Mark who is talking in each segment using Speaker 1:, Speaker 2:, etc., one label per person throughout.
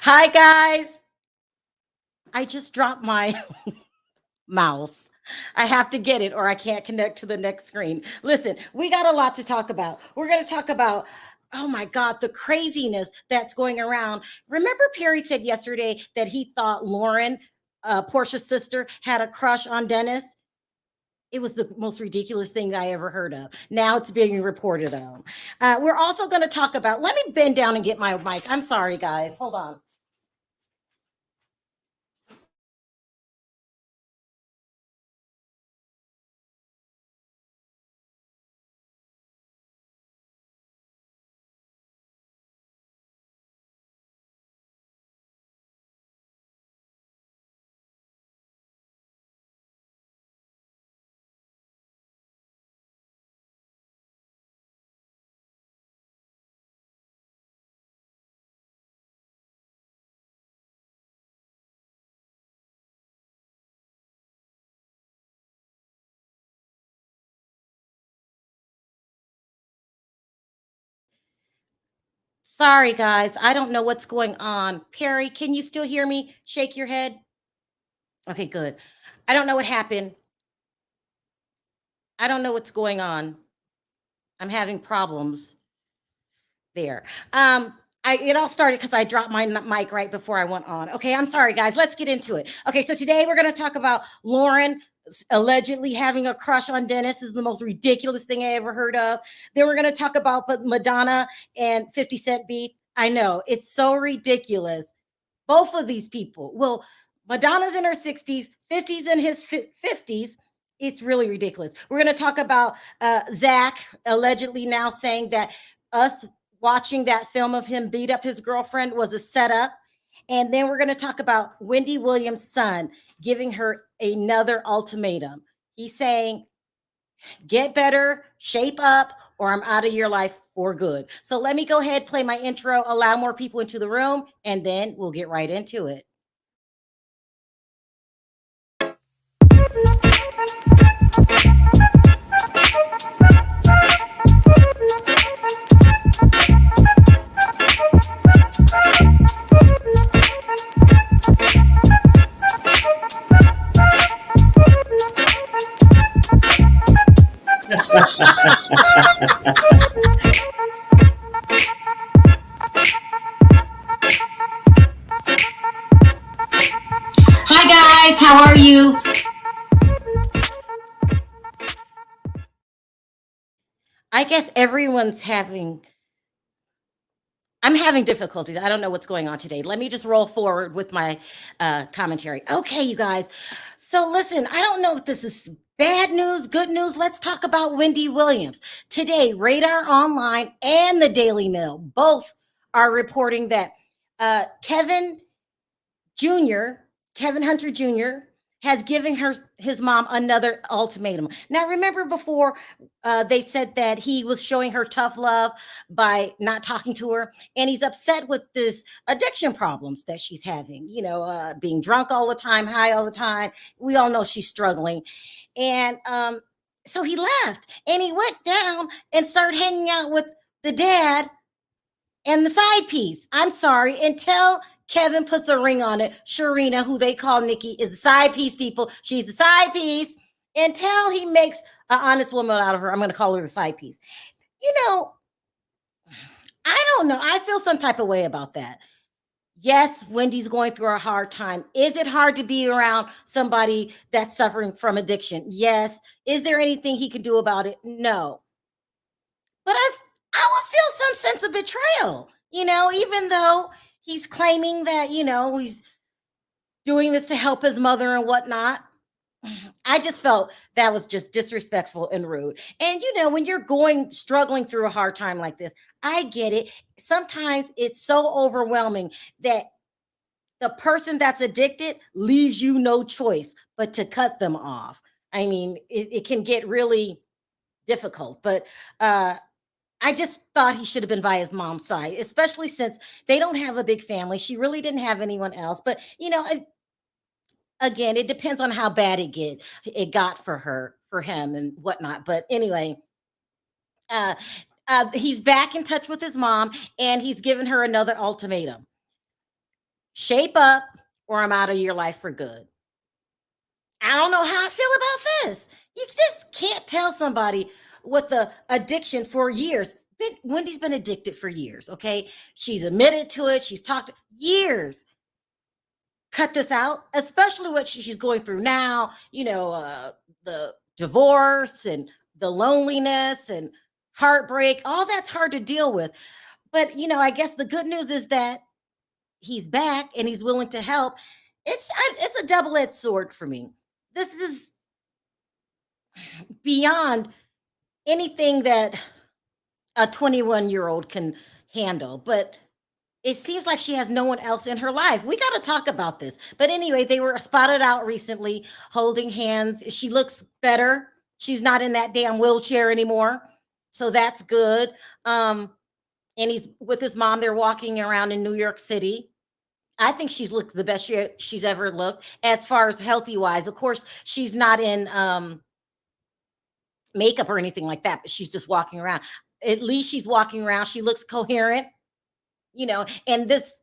Speaker 1: Hi, guys. I just dropped my mouse. I have to get it or I can't connect to the next screen. Listen, we got a lot to talk about. We're going to talk about, oh my God, the craziness that's going around. Remember, Perry said yesterday that he thought Lauren, Portia's sister, had a crush on Dennis? It was the most ridiculous thing I ever heard of. Now it's being reported on. We're also going to talk about, let me bend down and get my mic. I'm sorry, guys. Hold on. Sorry, guys. I don't know what's going on. Perry, can you still hear me? Shake your head. Okay, good. I don't know what happened. I don't know what's going on. I'm having problems there. It all started because I dropped my mic right before I went on. Okay, I'm sorry, guys. Let's get into it. Okay, so today we're going to talk about Lauren allegedly having a crush on Dennis. This is the most ridiculous thing I ever heard of. Then we're going to talk about Madonna and 50 Cent beef. I know it's so ridiculous. Both of these people. Well, Madonna's in her 60s, 50s in his 50s. It's really ridiculous. We're going to talk about Zach allegedly now saying that us watching that film of him beat up his girlfriend was a setup. And then we're going to talk about Wendy Williams' son giving her another ultimatum. He's saying, get better, shape up, or I'm out of your life for good. So let me go ahead, play my intro, allow more people into the room, and then we'll get right into it. Hi, guys. How are you? I guess everyone's having I'm having difficulties. I don't know what's going on today. Let me just roll forward with my commentary. Okay, you guys. So listen, I don't know if this is bad news, good news. Let's talk about Wendy Williams. Today, Radar Online and the Daily Mail both are reporting that Jr., Kevin Hunter Jr., has given his mom another ultimatum. Now, remember before they said that he was showing her tough love by not talking to her, and he's upset with this addiction problems that she's having. Being drunk all the time, high all the time. We all know she's struggling, and so he left, and he went down and started hanging out with the dad and the side piece. I'm sorry, until Kevin puts a ring on it. Sharina, who they call Nikki, is the side piece, people. She's the side piece. Until he makes an honest woman out of her, I'm going to call her the side piece. You know, I don't know. I feel some type of way about that. Yes, Wendy's going through a hard time. Is it hard to be around somebody that's suffering from addiction? Yes. Is there anything he can do about it? No. But I would feel some sense of betrayal, even though he's claiming that, he's doing this to help his mother and whatnot. I just felt that was just disrespectful and rude. And when you're struggling through a hard time like this, I get it. Sometimes it's so overwhelming that the person that's addicted leaves you no choice but to cut them off. I mean, it can get really difficult, but I just thought he should have been by his mom's side, especially since they don't have a big family. She really didn't have anyone else. But again, it depends on how bad it got for him and whatnot. But anyway, uh, he's back in touch with his mom, and he's given her another ultimatum. Shape up or I'm out of your life for good. I don't know how I feel about this. You just can't tell somebody with the addiction for years. Wendy's been addicted for years, okay? She's admitted to it. She's talked years. Cut this out, especially what she's going through now, the divorce and the loneliness and heartbreak, all that's hard to deal with. But, I guess the good news is that he's back and he's willing to help. It's a double-edged sword for me. This is beyond anything that a 21-year-old can handle, but it seems like she has no one else in her life. We got to talk about this. But anyway, they were spotted out recently holding hands. She looks better. She's not in that damn wheelchair anymore. So that's good. And he's with his mom. They're walking around in New York City. I think she's looked the best she's ever looked as far as healthy wise. Of course, she's not in makeup or anything like that, but she's just walking around. At least she's walking around. She looks coherent, and this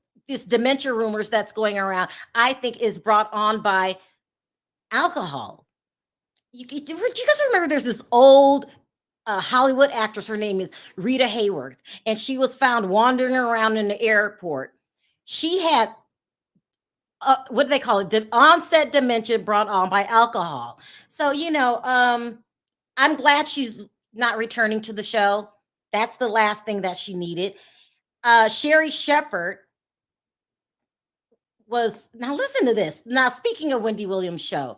Speaker 1: dementia rumors that's going around, I think is brought on by alcohol. Do you guys remember there's this old Hollywood actress, her name is Rita Hayworth, and she was found wandering around in the airport. She had what do they call it? Onset dementia brought on by alcohol. So, I'm glad she's not returning to the show. That's the last thing that she needed. Sherry Shepherd now listen to this. Now, speaking of Wendy Williams' show,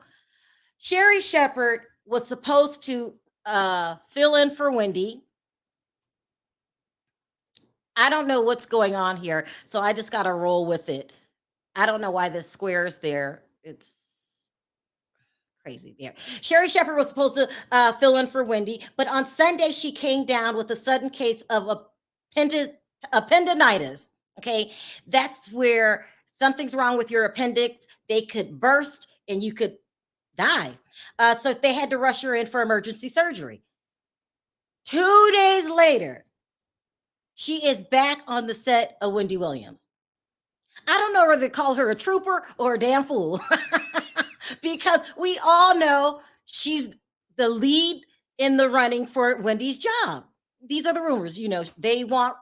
Speaker 1: Sherry Shepherd was supposed to fill in for Wendy. I don't know what's going on here, so I just got to roll with it. I don't know why this square is there. It's crazy there. Sherry Shepherd was supposed to fill in for Wendy, but on Sunday she came down with a sudden case of appendicitis. Okay, that's where something's wrong with your appendix. They could burst and you could die. So they had to rush her in for emergency surgery. 2 days later, she is back on the set of Wendy Williams. I don't know whether to call her a trooper or a damn fool because we all know she's the lead in the running for Wendy's job. These are the rumors, they want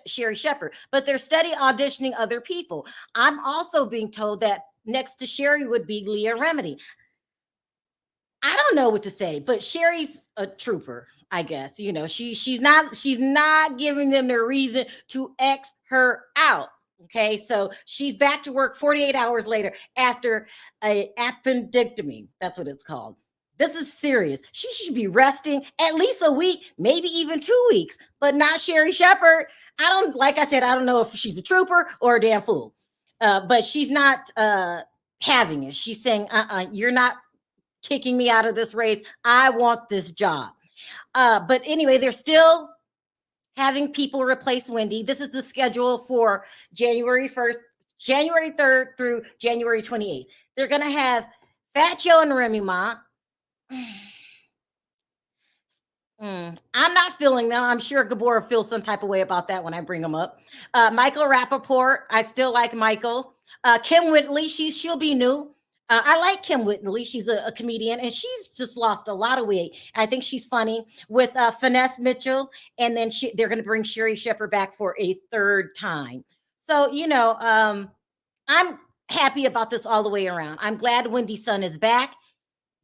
Speaker 1: Sherry Shepherd, but they're steady auditioning other people. I'm also being told that next to Sherry would be Leah Remini. I don't know what to say, but Sherry's a trooper, I guess. She's not giving them the reason to X her out. Okay, so she's back to work 48 hours later after a appendectomy. That's what it's called. This is serious. She should be resting at least a week, maybe even 2 weeks, but not Sherry Shepherd. Like I said, I don't know if she's a trooper or a damn fool, but she's not having it. She's saying, you're not kicking me out of this race. I want this job. But anyway, they're still having people replace Wendy. This is the schedule for January 1st, January 3rd through January 28th. They're going to have Fat Joe and Remy Ma. I'm not feeling them. I'm sure Gabor feels some type of way about that when I bring them up. Michael Rappaport. I still like Michael. Kim Whitley. She'll be new. I like Kim Whitley. She's a comedian, and she's just lost a lot of weight. I think she's funny with Finesse Mitchell, and then they're going to bring Sherry Shepherd back for a third time. So, I'm happy about this all the way around. I'm glad Wendy's son is back.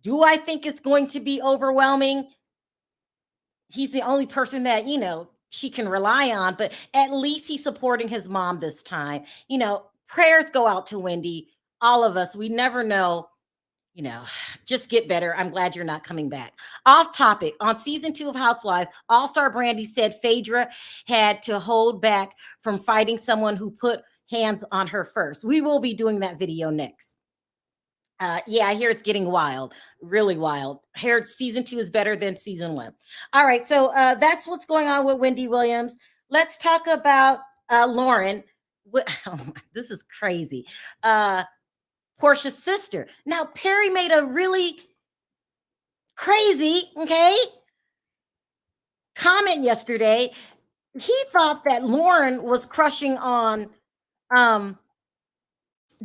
Speaker 1: Do I think it's going to be overwhelming? He's the only person that, she can rely on, but at least he's supporting his mom this time. Prayers go out to Wendy. All of us, we never know, just get better. I'm glad you're not coming back. Off topic, on season 2 of Housewives, All-Star Brandy said Phaedra had to hold back from fighting someone who put hands on her first. We will be doing that video next. Yeah, I hear it's getting wild, really wild. I heard season 2 is better than season 1. All right, so that's what's going on with Wendy Williams. Let's talk about Lauren. Oh, this is crazy. Porsha's sister. Now, Perry made a really crazy, comment yesterday. He thought that Lauren was crushing on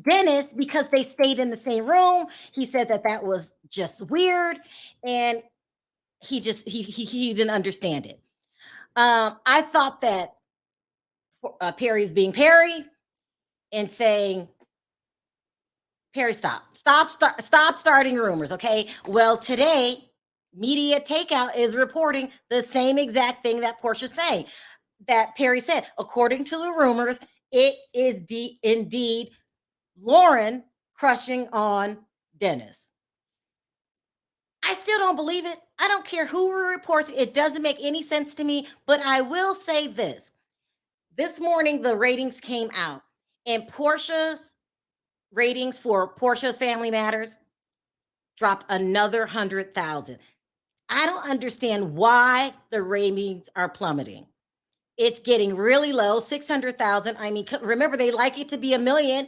Speaker 1: Dennis, because they stayed in the same room, he said that that was just weird, and he didn't understand it. I thought that Perry's being Perry and saying, Perry, stop starting rumors, okay? Well, today, Media Takeout is reporting the same exact thing that Porsha's saying. That Perry said, according to the rumors, it is indeed Lauren crushing on Dennis. I still don't believe it. I don't care who reports it. It doesn't make any sense to me. But I will say this. This morning, the ratings came out, and Porsha's ratings for Porsha's Family Matters dropped another 100,000. I don't understand why the ratings are plummeting. It's getting really low, 600,000. I mean, remember, they like it to be a million.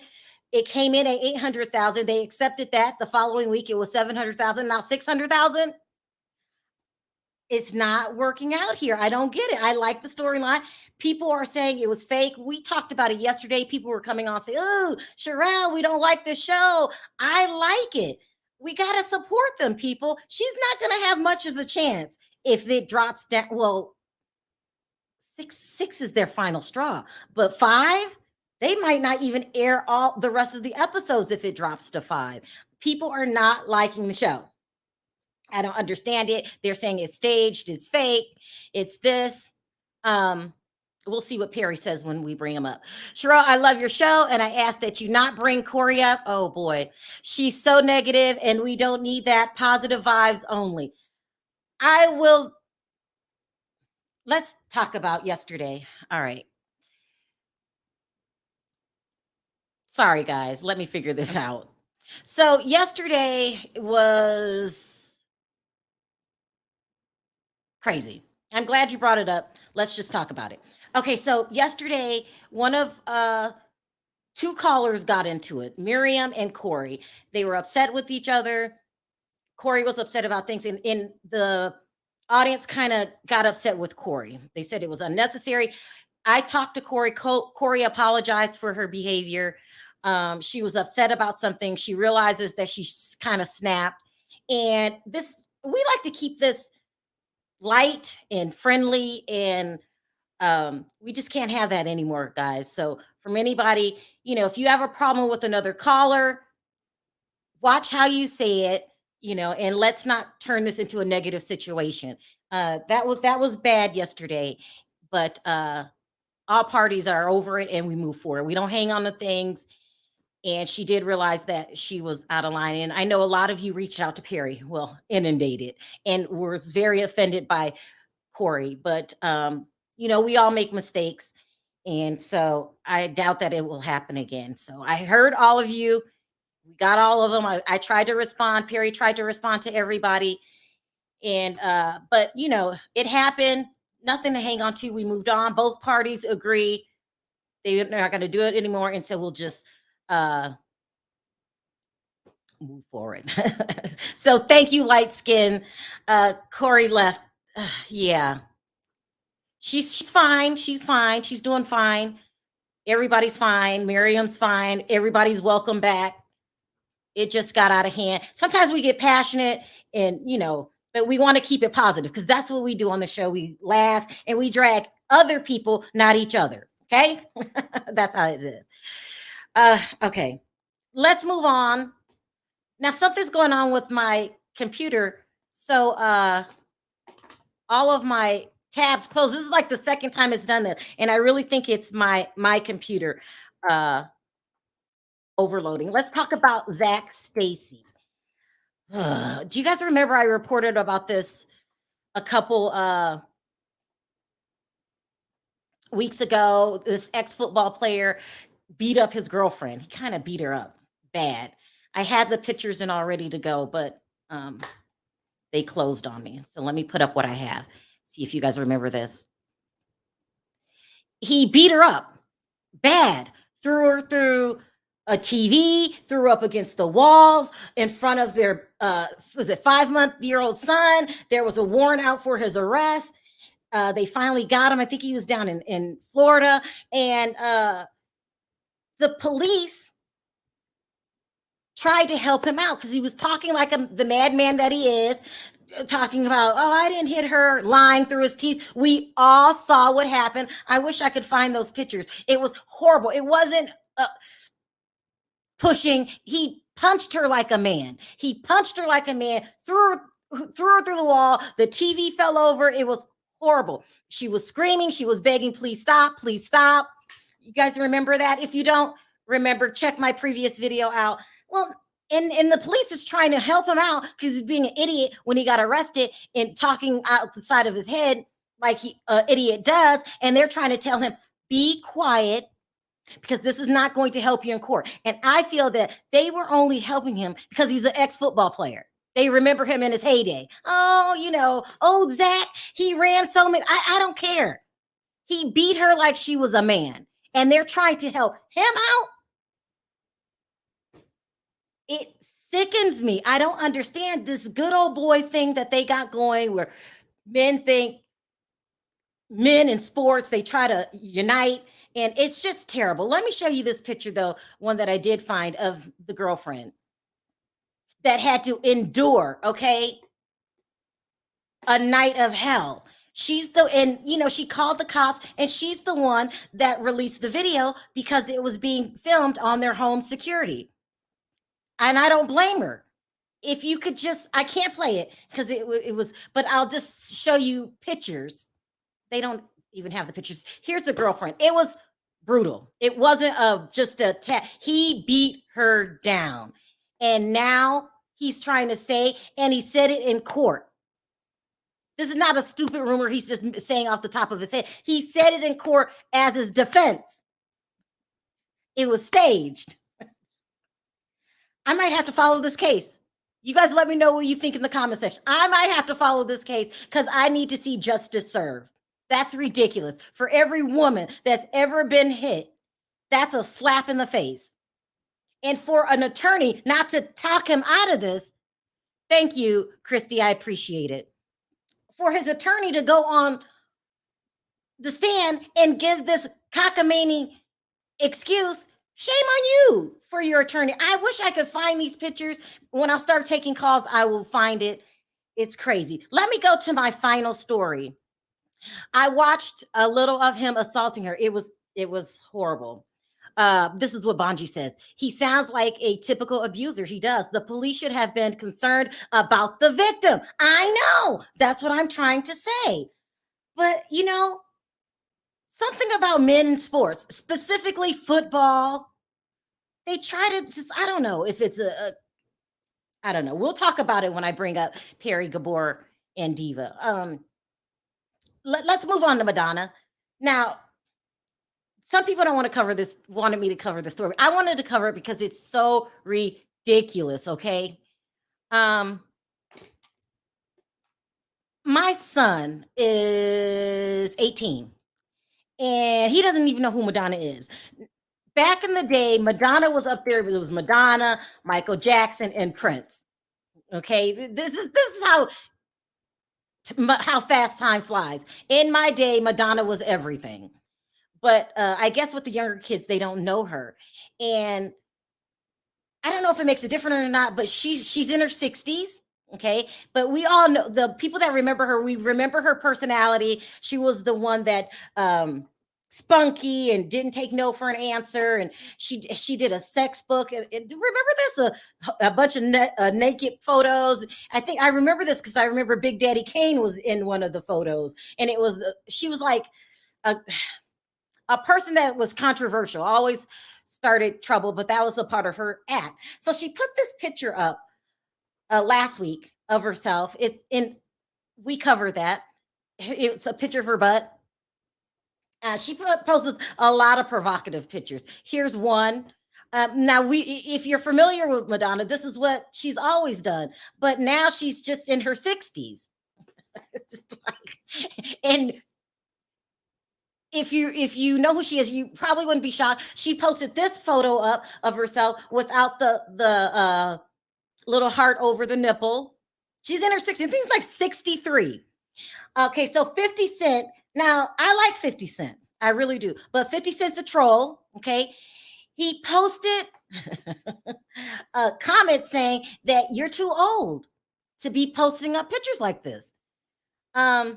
Speaker 1: It came in at 800,000. They accepted that. The following week, it was 700,000. Now 600,000. It's not working out here. I don't get it. I like the storyline. People are saying it was fake. We talked about it yesterday. People were coming on saying, "Oh, Sharrell, we don't like this show." I like it. We got to support them, people. She's not going to have much of a chance if it drops down. Well, six is their final straw, but 5, they might not even air all the rest of the episodes if it drops to 5. People are not liking the show. I don't understand it. They're saying it's staged, it's fake, it's this. We'll see what Perry says when we bring him up. Sharrell, I love your show, and I ask that you not bring Corey up. Oh boy, she's so negative, and we don't need that. Positive vibes only. I will. Let's talk about yesterday. All right. Sorry, guys. Let me figure this out. So yesterday was crazy. I'm glad you brought it up. Let's just talk about it. Okay, so yesterday, one of 2 callers got into it, Miriam and Corey. They were upset with each other. Corey was upset about things, and the audience kind of got upset with Corey. They said it was unnecessary. I talked to Corey. Corey apologized for her behavior. She was upset about something. She realizes that she kind of snapped. And this, we like to keep this light and friendly, and we just can't have that anymore, guys. So from anybody, if you have a problem with another caller, watch how you say it, and let's not turn this into a negative situation. That was bad yesterday, but all parties are over it and we move forward. We don't hang on to things. And she did realize that she was out of line. And I know a lot of you reached out to Perry, well, inundated, and was very offended by Corey. But we all make mistakes. And so I doubt that it will happen again. So I heard all of you. We got all of them. I tried to respond. Perry tried to respond to everybody. And but it happened. Nothing to hang on to. We moved on. Both parties agree they're not going to do it anymore. And so we'll just move forward. So thank you, light skin. Corey left. Yeah. She's fine. She's fine. She's doing fine. Everybody's fine. Miriam's fine. Everybody's welcome back. It just got out of hand. Sometimes we get passionate and, but we want to keep it positive because that's what we do on the show. We laugh and we drag other people, not each other. Okay. That's how it is. Okay. Let's move on. Now, something's going on with my computer. So all of my tabs closed. This is like the second time it's done this. And I really think it's my computer overloading. Let's talk about Zach Stacy. Do you guys remember I reported about this a couple weeks ago? This ex-football player beat up his girlfriend. He kind of beat her up bad. I had the pictures and all ready to go, but they closed on me. So let me put up what I have. See if you guys remember this. He beat her up bad, threw her through a TV, threw her up against the walls in front of their, was it 5-month-old son? There was a warrant out for his arrest. They finally got him. I think he was down in Florida. And the police tried to help him out because he was talking like the madman that he is, talking about, oh, I didn't hit her, lying through his teeth. We all saw what happened. I wish I could find those pictures. It was horrible. It wasn't pushing. He punched her like a man. He punched her like a man, threw her through the wall. The TV fell over. It was horrible. She was screaming. She was begging, please stop, please stop. You guys remember that? If you don't remember, check my previous video out. Well, and the police is trying to help him out because he's being an idiot when he got arrested and talking out the side of his head like he idiot does. And they're trying to tell him, be quiet, because this is not going to help you in court. And I feel that they were only helping him because he's an ex-football player. They remember him in his heyday. Oh, old Zach, he ran so many. I don't care. He beat her like she was a man. And they're trying to help him out. It sickens me. I don't understand this good old boy thing that they got going where men think men in sports, they try to unite. And it's just terrible. Let me show you this picture, though, one that I did find of the girlfriend that had to endure, okay, a night of hell. She called the cops, and she's the one that released the video because it was being filmed on their home security. And I don't blame her. If you could just, I can't play it because it was, but I'll just show you pictures. They don't even have the pictures. Here's the girlfriend. It was brutal. It wasn't just a he beat her down. And now he's trying to say, and he said it in court. This is not a stupid rumor he's just saying off the top of his head. He said it in court as his defense. It was staged. I might have to follow this case. You guys let me know what you think in the comment section. I might have to follow this case because I need to see justice served. That's ridiculous. For every woman that's ever been hit, that's a slap in the face. And for an attorney not to talk him out of this, thank you, Christy. I appreciate it. For his attorney to go on the stand and give this cockamamie excuse, shame on you for your attorney. I wish I could find these pictures. When I start taking calls, I will find it. It's crazy. Let me go to my final story. I watched a little of him assaulting her. It was horrible. This is what Bonji says. He sounds like a typical abuser. He does. The police should have been concerned about the victim. I know. That's what I'm trying to say. But, something about men in sports, specifically football, they try to just, I don't know if it's I don't know. We'll talk about it when I bring up Perry, Gabor, and Diva. Let's move on to Madonna. Now, some people don't want to cover this, wanted me to cover the story. I wanted to cover it because it's so ridiculous, okay? My son is 18, and he doesn't even know who Madonna is. Back in the day, Madonna was up there. It was Madonna, Michael Jackson, and Prince. Okay, this is how fast time flies. In my day, Madonna was everything. But I guess with the younger kids, they don't know her. And I don't know if it makes a difference or not, but she's in her 60s. Okay. But we all know, the people that remember her, we remember her personality. She was the one that spunky and didn't take no for an answer. And she did a sex book. And remember this? A bunch of naked photos. I think I remember this because I remember Big Daddy Kane was in one of the photos. And it was, she was like a person that was controversial, always started trouble, but that was a part of her act. So she put this picture up last week of herself. We covered that. It's a picture of her butt. She posted a lot of provocative pictures. Here's one. Now, if you're familiar with Madonna, this is what she's always done. But now she's just in her 60s. And if you know who she is, you probably wouldn't be shocked. She posted this photo up of herself without the little heart over the nipple. She's in her 60s. I think it's like 63. Okay, so 50 Cent. Now, I like 50 Cent. I really do. But 50 Cent's a troll, okay? He posted a comment saying that you're too old to be posting up pictures like this. I,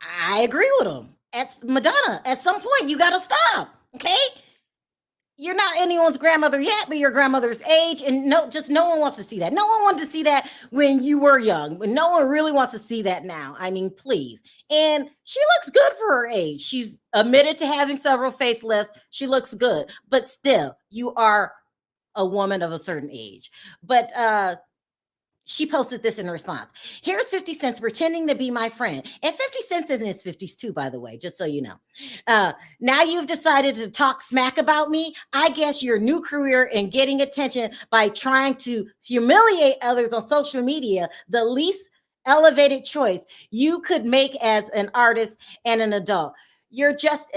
Speaker 1: I agree with him. At Madonna, at some point, you got to stop. Okay, you're not anyone's grandmother yet, but your grandmother's age, and no one wants to see that. No one wanted to see that when you were young, but no one really wants to see that now. I mean, please. And she looks good for her age. She's admitted to having several facelifts. She looks good, but still, you are a woman of a certain age. But she posted this in response. Here's 50 Cent pretending to be my friend. And 50 Cent's in his 50s too, by the way, just so you know. Now you've decided to talk smack about me. I guess your new career in getting attention by trying to humiliate others on social media, the least elevated choice you could make as an artist and an adult. You're just,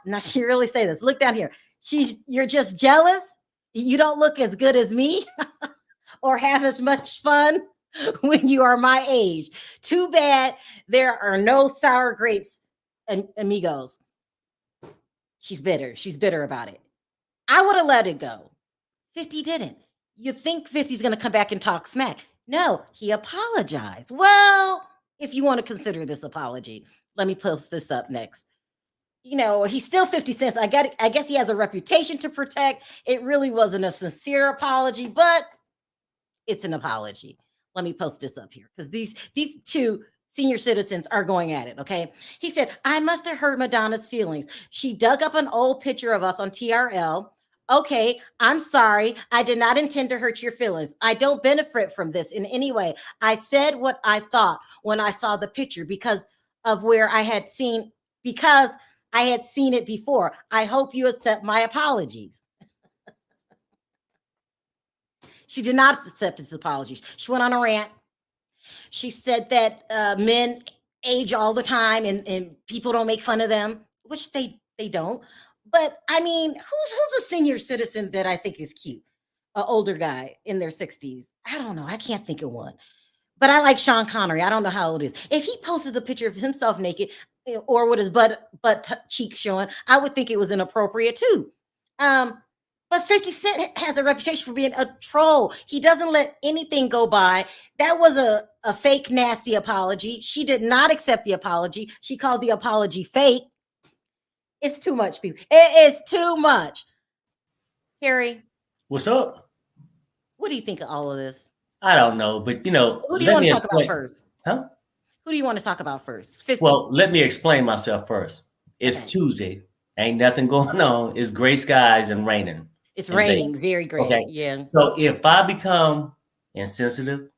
Speaker 1: now she really say this, look down here. You're just jealous. You don't look as good as me. Or have as much fun when you are my age. Too bad there are no sour grapes, amigos. She's bitter. She's bitter about it. I would have let it go. 50 didn't. You think 50's going to come back and talk smack? No, he apologized. Well, if you want to consider this apology, let me post this up next. You know, he's still 50 cents. I guess he has a reputation to protect. It really wasn't a sincere apology, but it's an apology. Let me post this up here because these two senior citizens are going at it. Okay. He said, I must have hurt Madonna's feelings. She dug up an old picture of us on TRL. Okay, I'm sorry. I did not intend to hurt your feelings. I don't benefit from this in any way. I said what I thought when I saw the picture because I had seen it before. I hope you accept my apologies. She did not accept his apologies. She went on a rant. She said that men age all the time and people don't make fun of them, which they don't. But I mean, who's a senior citizen that I think is cute? An older guy in their 60s. I don't know. I can't think of one. But I like Sean Connery. I don't know how old he is. If he posted a picture of himself naked or with his butt cheek showing, I would think it was inappropriate too. But 50 Cent has a reputation for being a troll. He doesn't let anything go by. That was a fake, nasty apology. She did not accept the apology. She called the apology fake. It's too much, people. It is too much. Harry.
Speaker 2: What's up?
Speaker 1: What do you think of all of this?
Speaker 2: I don't know, but
Speaker 1: who do you want to talk about first?
Speaker 2: Huh?
Speaker 1: Who do you want to talk about first? 50.
Speaker 2: Well, let me explain myself first. It's Tuesday. Ain't nothing going on. It's gray skies and raining.
Speaker 1: It's raining, very great. Okay. Yeah.
Speaker 2: So if I become insensitive,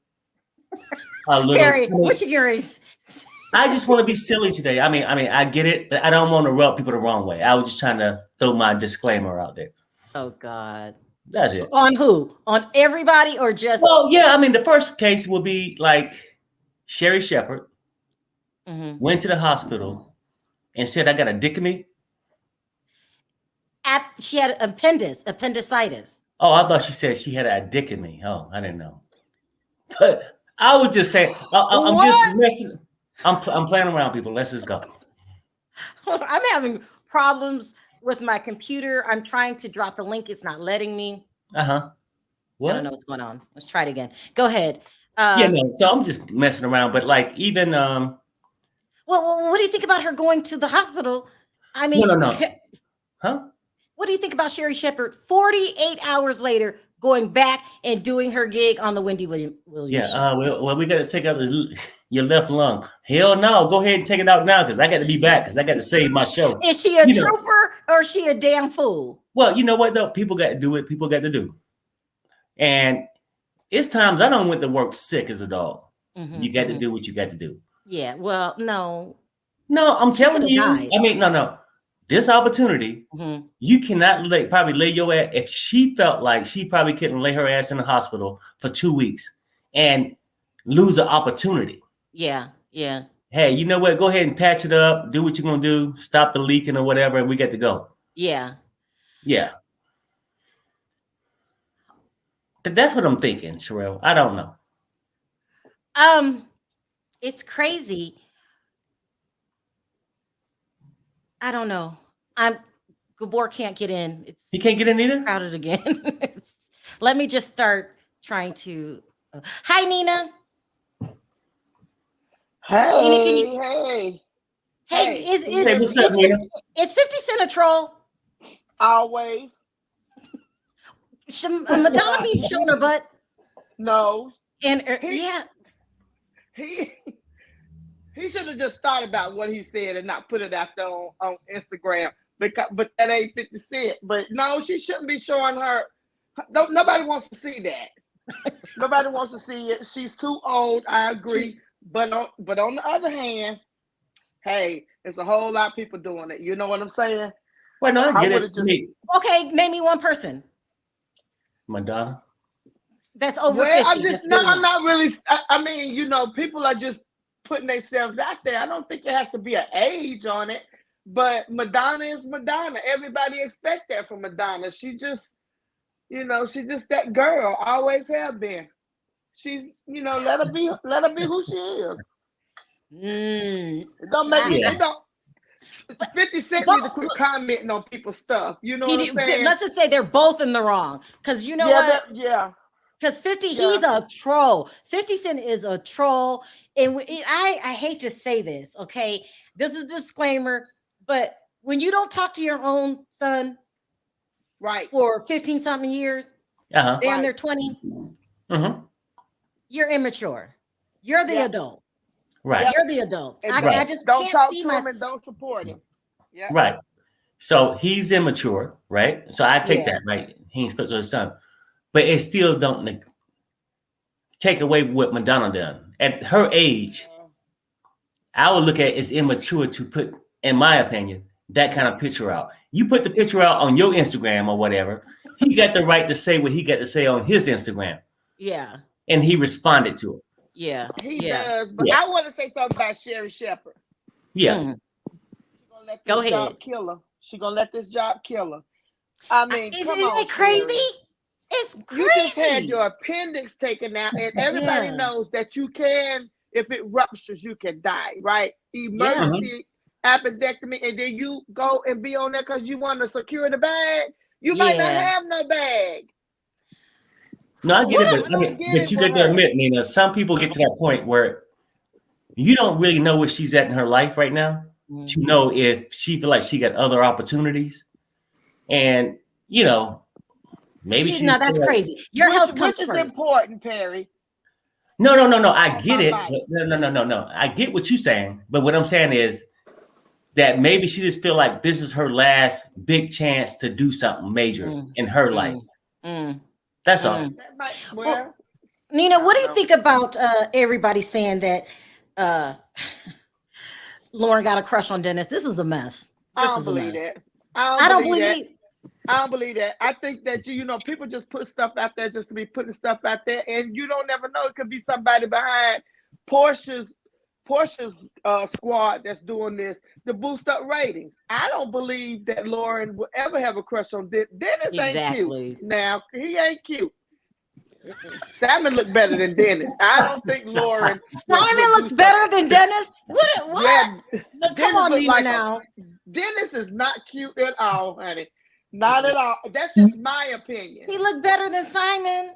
Speaker 2: a little,
Speaker 1: Harry, what's your
Speaker 2: I just want to be silly today. I mean, I get it, but I don't want to rub people the wrong way. I was just trying to throw my disclaimer out there.
Speaker 1: Oh God.
Speaker 2: That's it.
Speaker 1: On who? On everybody or just?
Speaker 2: Well, yeah. I mean, the first case will be like Sherry Shepherd went to the hospital and said, "I got a dick in me."
Speaker 1: She had appendicitis.
Speaker 2: Oh, I thought she said she had a dick in me. Oh, I didn't know. But I would just say, I'm just messing. I'm playing around, people. Let's just go.
Speaker 1: I'm having problems with my computer. I'm trying to drop the link. It's not letting me.
Speaker 2: What?
Speaker 1: I don't know what's going on. Let's try it again. Go ahead.
Speaker 2: So I'm just messing around. But like even
Speaker 1: well, what do you think about her going to the hospital? I mean,
Speaker 2: no. Huh?
Speaker 1: What do you think about Sherry Shepherd 48 hours later going back and doing her gig on the Wendy Williams show?
Speaker 2: Well, we got to take out your left lung. Hell no. Go ahead and take it out now because I got to be back because I got to save my show.
Speaker 1: Is she a trooper or is she a damn fool?
Speaker 2: Well, you know what, though? People got to do what people got to do. And it's times I don't went to work sick as a dog. You got to do what you got to do.
Speaker 1: Yeah, well, no.
Speaker 2: No, I'm telling you. Died. I mean, no. This opportunity, you cannot probably lay your ass. If she felt like she probably couldn't lay her ass in the hospital for 2 weeks and lose an opportunity.
Speaker 1: Yeah.
Speaker 2: Hey, you know what? Go ahead and patch it up. Do what you're going to do. Stop the leaking or whatever. And we get to go.
Speaker 1: Yeah.
Speaker 2: That's what I'm thinking, Sharrell. I don't know.
Speaker 1: It's crazy. I don't know. Gabor can't get in.
Speaker 2: He can't get in either?
Speaker 1: Crowded again. Let me just start trying to. Hi, Nina.
Speaker 3: Hey,
Speaker 1: Nina,
Speaker 3: hey.
Speaker 1: Is 50 Cent a troll?
Speaker 3: Always.
Speaker 1: Should Madonna be showing her butt?
Speaker 3: No.
Speaker 1: And
Speaker 3: he should have just thought about what he said and not put it out there on Instagram. But that ain't 50 Cent. But no, she shouldn't be showing her. Nobody wants to see that. Nobody wants to see it. She's too old. I agree. But on the other hand, hey, there's a whole lot of people doing it. You know what I'm saying?
Speaker 2: Well, no, I get it.
Speaker 1: Okay, name me one person.
Speaker 2: Madonna.
Speaker 1: That's over 50.
Speaker 3: I'm not really. I mean, people are just putting themselves out there. I don't think it has to be an age on it. But Madonna is Madonna. Everybody expects that from Madonna. She just, she's just that girl. Always have been. She's, let her be who she is. It don't make me. It don't. 50 Cent need to quit commenting on people's stuff. You know what I'm saying?
Speaker 1: Let's just say they're both in the wrong. Because you know what? Because 50, he's a troll. 50 Cent is a troll. And I hate to say this, okay? This is a disclaimer. But when you don't talk to your own son for 15-something years, they're in their 20s, you're immature. You're the adult.
Speaker 2: Right.
Speaker 1: You're the adult. I just
Speaker 3: don't
Speaker 1: can't
Speaker 3: talk
Speaker 1: see
Speaker 3: to him and don't support him.
Speaker 2: Yeah. Right. So he's immature, right? So I take that, right? He ain't supposed to his son. But it still don't take away what Madonna done. At her age, I would look at it as immature to put, in my opinion, that kind of picture out. You put the picture out on your Instagram or whatever, he got the right to say what he got to say on his Instagram.
Speaker 1: Yeah.
Speaker 2: And he responded to it.
Speaker 1: Yeah.
Speaker 3: He does. But I want to say something about Sherry Shepherd.
Speaker 2: Yeah.
Speaker 1: Go ahead.
Speaker 3: She gonna let this job kill her. I mean,
Speaker 1: isn't it crazy?
Speaker 3: Sherry.
Speaker 1: It's crazy.
Speaker 3: You just had your appendix taken out, and everybody knows that you can, if it ruptures, you can die, right? Emergency appendectomy, and then you go and be on there because you want to secure the bag. You might not have no bag.
Speaker 2: No, I get it, but you got to admit, Nina, some people get to that point where you don't really know where she's at in her life right now to know if she feel like she got other opportunities, and maybe she's
Speaker 1: that's crazy. Your health comes first.
Speaker 3: Which is important, Perry.
Speaker 2: No. I get it. No. I get what you're saying, but what I'm saying is that maybe she just feel like this is her last big chance to do something major in her life. That's all.
Speaker 1: Well, Nina, what do you think about everybody saying that Lauren got a crush on Dennis? This is a mess.
Speaker 3: I don't believe that. I don't believe that. I think that people just put stuff out there just to be putting stuff out there, and you don't never know. It could be somebody behind Porsha's squad that's doing this to boost up ratings. I don't believe that Lauren will ever have a crush on Dennis. Dennis ain't cute. Now he ain't cute. Simon look better than Dennis. I don't think Lauren.
Speaker 1: Simon looks better than Dennis. What?
Speaker 3: Yeah,
Speaker 1: come on, Nina. Now
Speaker 3: Dennis is not cute at all, honey. Not at all. That's just my opinion.
Speaker 1: He looked better than Simon.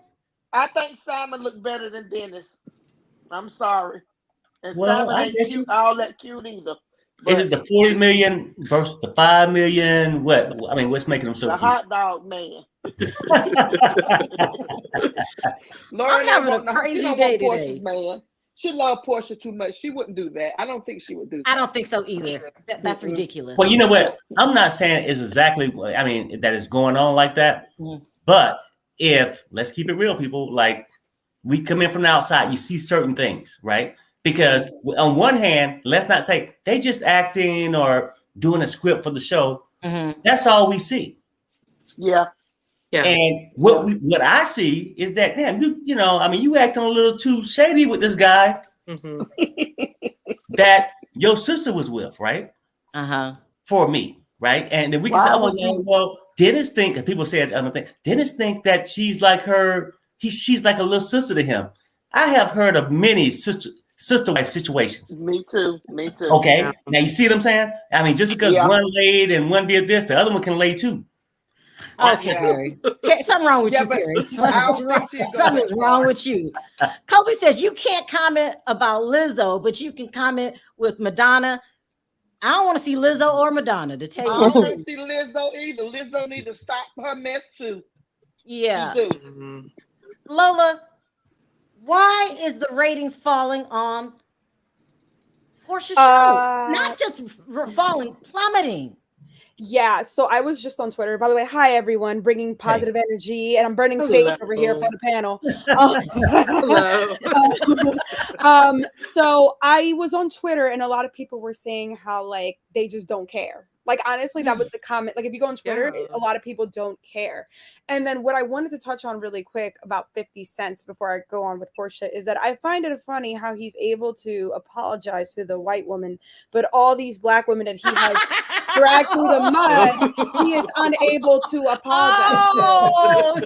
Speaker 3: I think Simon looked better than Dennis. I'm sorry. And Simon ain't cute, all that cute either.
Speaker 2: Is it the 40 million versus the 5 million? What? I mean, what's making them so
Speaker 3: cute? The hot dog man. Lauren,
Speaker 1: I'm having a crazy day today.
Speaker 3: Man. She loved Porsha too much. She wouldn't do that. I don't think she would do that.
Speaker 1: I don't think so either. That's ridiculous.
Speaker 2: Well, you know what? I'm not saying it's exactly, that is going on like that. But let's keep it real, people, like we come in from the outside, you see certain things, right? Because on one hand, let's not say they just acting or doing a script for the show. That's all we see.
Speaker 3: Yeah.
Speaker 2: And what I see is that, damn, you acting a little too shady with this guy that your sister was with, right? For me, right? And then we can say, well, Dennis think, people say other thing. Dennis think that she's like her. She's like a little sister to him. I have heard of many sister wife situations.
Speaker 3: Me too.
Speaker 2: Okay. Yeah. Now you see what I'm saying? I mean, just because one laid and one did this, the other one can lay too.
Speaker 1: Okay, Perry. Something wrong with you, Perry. Something's wrong with you. Kobe says you can't comment about Lizzo, but you can comment with Madonna. I don't want to see Lizzo or Madonna, to tell you.
Speaker 3: I don't want to see Lizzo either. Lizzo need to stop her mess too.
Speaker 1: Yeah. Lola, why is the ratings falling on Porsha's show? Not just falling, plummeting.
Speaker 4: Yeah, so I was just on Twitter. By the way, hi everyone, bringing positive energy, and I'm burning sage over here for the panel. So I was on Twitter, and a lot of people were saying how like they just don't care. Like, honestly, that was the comment. Like, if you go on Twitter, a lot of people don't care. And then what I wanted to touch on really quick about 50 Cent before I go on with Porsha is that I find it funny how he's able to apologize to the white woman, but all these black women that he has dragged through the mud, he is unable to apologize.
Speaker 1: Oh,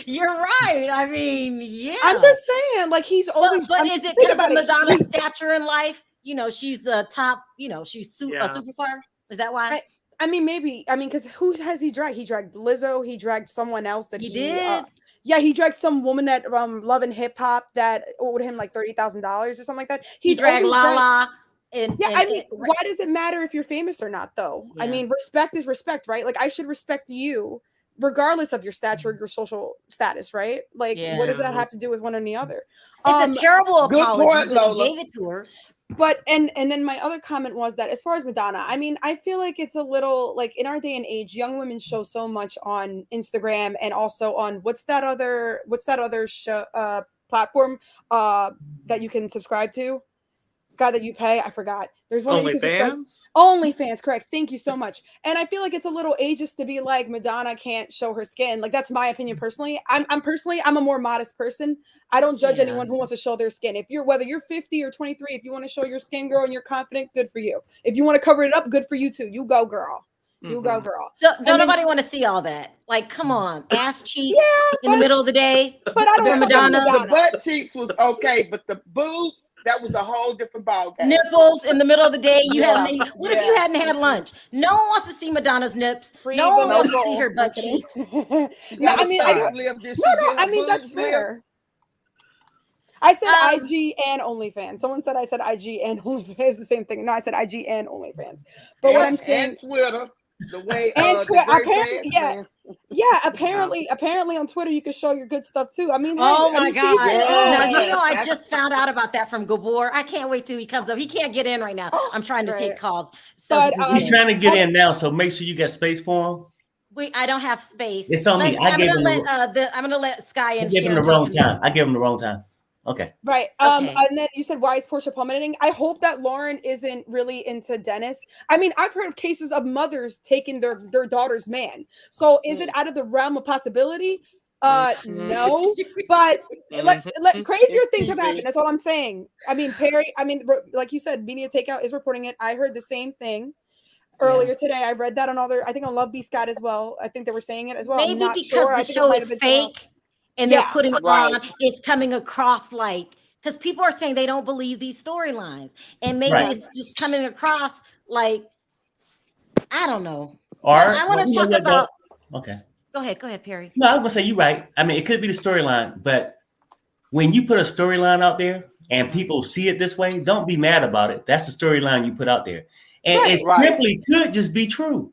Speaker 1: you're right. I mean, yeah. I'm
Speaker 4: just saying, like, he's always.
Speaker 1: But is it because of Madonna's stature in life? You know, she's a top, she's a superstar. Is that why?
Speaker 4: I mean, maybe. I mean, because who has he dragged? He dragged Lizzo. He dragged someone else that he
Speaker 1: did.
Speaker 4: He dragged some woman that Love and Hip Hop that owed him like $30,000 or something like that.
Speaker 1: He dragged Lala.
Speaker 4: I mean, why does it matter if you're famous or not, though? Yeah. I mean, respect is respect, right? Like, I should respect you regardless of your stature, your social status, right? Like, what does that have to do with one or the other?
Speaker 1: It's a terrible apology. But he gave it to her.
Speaker 4: But and then my other comment was that as far as Madonna, I mean, I feel like it's a little like in our day and age, young women show so much on Instagram and also on what's that other show, platform that you can subscribe to? God, that you pay, I forgot. There's one OnlyFans, correct. Thank you so much. And I feel like it's a little ageist to be like Madonna can't show her skin. Like, that's my opinion personally. I'm a more modest person. I don't judge anyone who wants to show their skin. Whether you're 50 or 23, if you want to show your skin, girl, and you're confident, good for you. If you want to cover it up, good for you too. You go, girl. You go, girl.
Speaker 1: Don't nobody want to see all that. Like, come on, ass cheeks in the middle of the day.
Speaker 4: But I don't.
Speaker 1: Madonna.
Speaker 3: The butt cheeks was okay, but the boobs. That was a whole different ballgame.
Speaker 1: Nipples in the middle of the day. If you hadn't had lunch? No one wants to see Madonna's nips. No one wants to see her butt cheeks.
Speaker 4: I mean, that's fair. I said IG and OnlyFans. Someone said I said IG and OnlyFans. It's the same thing. No, I said IG and OnlyFans. But what I'm saying,
Speaker 3: and Twitter. The way
Speaker 4: apparently on Twitter you can show your good stuff too. I mean,
Speaker 1: oh my God. Now I just found out about that from Gabor. I can't wait till he comes up. He can't get in right now. I'm trying to take calls.
Speaker 2: So he's trying to get in now, so make sure you got space for him.
Speaker 1: I don't have space.
Speaker 2: It's on me.
Speaker 1: I'm gonna let Sky and
Speaker 2: I gave him the wrong time. I gave him the wrong time. Okay.
Speaker 4: Right. And then you said, why is Porsha plummeting? I hope that Lauren isn't really into Dennis. I mean, I've heard of cases of mothers taking their daughter's man. So is it out of the realm of possibility? No, but crazier things have happened. That's all I'm saying. I mean, Perry, like you said, Media Takeout is reporting it. I heard the same thing earlier today. I read that on I think on Love Beast Scott as well. I think they were saying it as well.
Speaker 1: Maybe because the show is fake. And they're putting on, it's coming across like, because people are saying they don't believe these storylines. And maybe it's just coming across like, I don't know. I want to talk about.
Speaker 2: Okay.
Speaker 1: Go ahead, Perry.
Speaker 2: No, I was going to say, you're right. I mean, it could be the storyline, but when you put a storyline out there and people see it this way, don't be mad about it. That's the storyline you put out there. And it simply could just be true.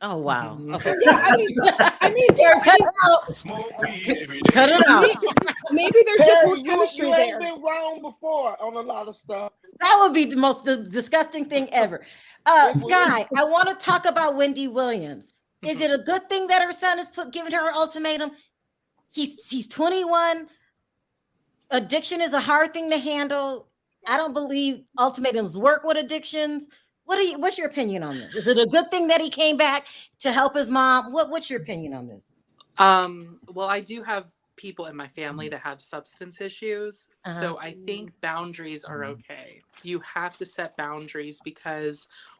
Speaker 1: Oh wow!
Speaker 4: Okay. I mean, cut it out.
Speaker 1: Cut it out.
Speaker 4: Maybe there's just more chemistry there.
Speaker 3: You ain't been wrong before on a lot of stuff.
Speaker 1: That would be the most disgusting thing ever. Sky, I want to talk about Wendy Williams. Is it a good thing that her son is giving her an ultimatum? He's 21. Addiction is a hard thing to handle. I don't believe ultimatums work with addictions. What's your opinion on this? Is it a good thing that he came back to help his mom? What's your opinion on this?
Speaker 5: Well, I do have people in my family that have substance issues. So I think boundaries are okay. You have to set boundaries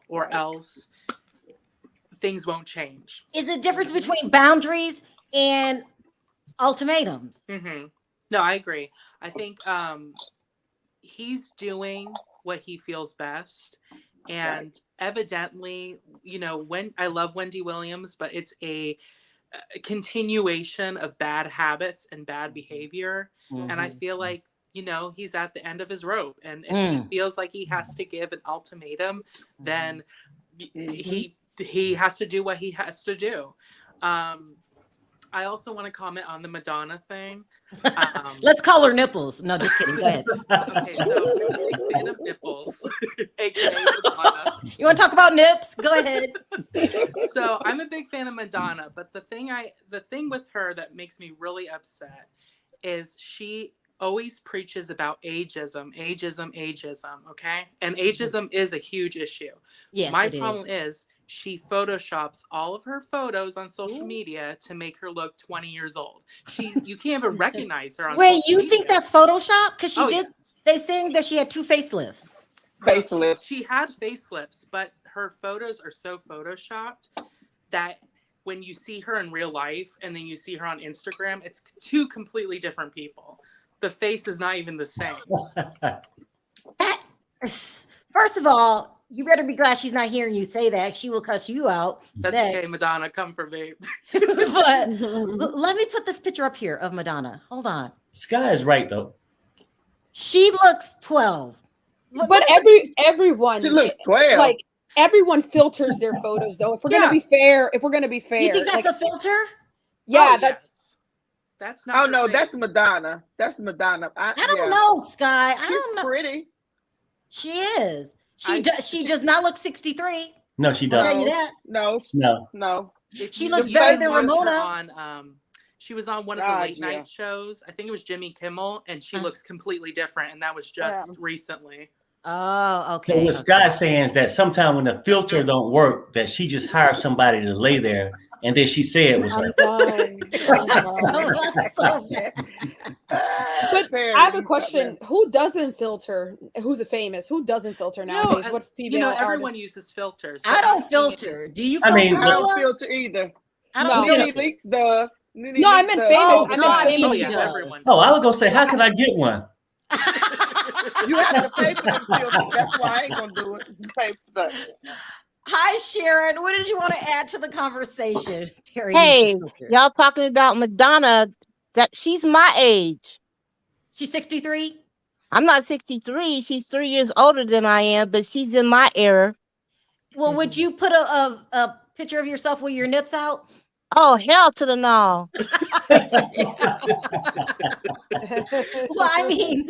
Speaker 5: or else things won't change.
Speaker 1: Is there a difference between boundaries and ultimatums?
Speaker 5: No, I agree. I think he's doing what he feels best. And evidently, you know, when I love Wendy Williams, but it's a continuation of bad habits and bad behavior. And I feel like, you know, he's at the end of his rope. And if he feels like he has to give an ultimatum, then he has to do what he has to do. I also want to comment on the Madonna thing.
Speaker 1: Let's call her nipples. No, just kidding. Go ahead.
Speaker 5: Okay, so I'm a big fan of nipples, aka Madonna.
Speaker 1: You want to talk about nips? Go ahead.
Speaker 5: So I'm a big fan of Madonna, but the thing with her that makes me really upset is she always preaches about ageism. Okay, and ageism is a huge issue.
Speaker 1: Yes,
Speaker 5: my problem is she photoshops all of her photos on social media to make her look 20 years old. You can't even recognize her on
Speaker 1: Wait,
Speaker 5: social media.
Speaker 1: think that's Photoshop? Because she did.
Speaker 5: Yes.
Speaker 1: They saying that she had 2 facelifts.
Speaker 5: She had facelifts, but her photos are so photoshopped that when you see her in real life and then you see her on Instagram, it's 2 completely different people. The face is not even the same.
Speaker 1: First of all, you better be glad she's not hearing you say that. She will cuss you out.
Speaker 5: That's okay, Madonna. Come for me.
Speaker 1: But let me put this picture up here of Madonna. Hold on.
Speaker 2: Sky is right, though.
Speaker 1: She looks 12.
Speaker 4: But everyone.
Speaker 3: She looks 12.
Speaker 4: Like, everyone filters their photos, though. If we're gonna be fair,
Speaker 1: You think that's a filter?
Speaker 4: Yeah,
Speaker 5: that's not.
Speaker 3: Oh no, that's Madonna. That's Madonna.
Speaker 1: I don't know, Sky. I
Speaker 3: She's
Speaker 1: don't know.
Speaker 3: pretty.
Speaker 1: She is. She does not look 63.
Speaker 2: No, she doesn't.
Speaker 1: I'll tell you that.
Speaker 3: No.
Speaker 1: She looks better than Ramona.
Speaker 5: She was on one of the late night shows. I think it was Jimmy Kimmel, and she looks completely different. And that was just recently.
Speaker 1: Oh, okay.
Speaker 2: So what Sky's saying is that sometimes when the filter don't work, that she just hires somebody to lay there, and then she said it was her.
Speaker 4: But I have a question. Who doesn't filter? Who's a famous? Who doesn't filter nowadays? What female
Speaker 5: everyone
Speaker 4: artist?
Speaker 5: uses filters.
Speaker 1: I don't filter. Do you filter?
Speaker 2: I mean,
Speaker 3: I don't filter either. Nene Leakes does.
Speaker 4: No, I meant famous. I meant famous.
Speaker 5: Everyone.
Speaker 2: Oh, I was gonna say, how can I get one?
Speaker 3: You have to pay for the filters. That's why I ain't gonna do it. You pay for that.
Speaker 1: Hi, Sharon. What did you want to add to the conversation?
Speaker 6: Hey, y'all talking about Madonna? That she's my age.
Speaker 1: She's 63.
Speaker 6: I'm not 63. She's 3 years older than I am, but she's in my era.
Speaker 1: Well, would you put a picture of yourself with your nips out?
Speaker 6: Oh, hell to the no.
Speaker 1: Well, I mean,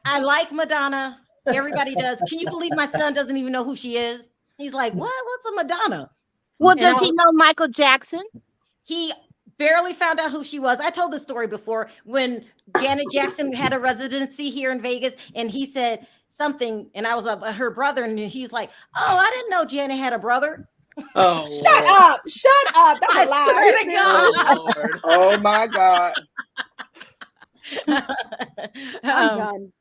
Speaker 1: I like Madonna. Everybody does. Can you believe my son doesn't even know who she is? He's like, what? What's a Madonna?
Speaker 6: Well, does he know Michael Jackson?
Speaker 1: He barely found out who she was. I told this story before when Janet Jackson had a residency here in Vegas, and he said something, and I was her brother, and he's like, "Oh, I didn't know Janet had a brother."
Speaker 5: Oh,
Speaker 4: Shut up! That's a lie.
Speaker 1: Swear to God.
Speaker 3: Oh my God!
Speaker 4: I'm done.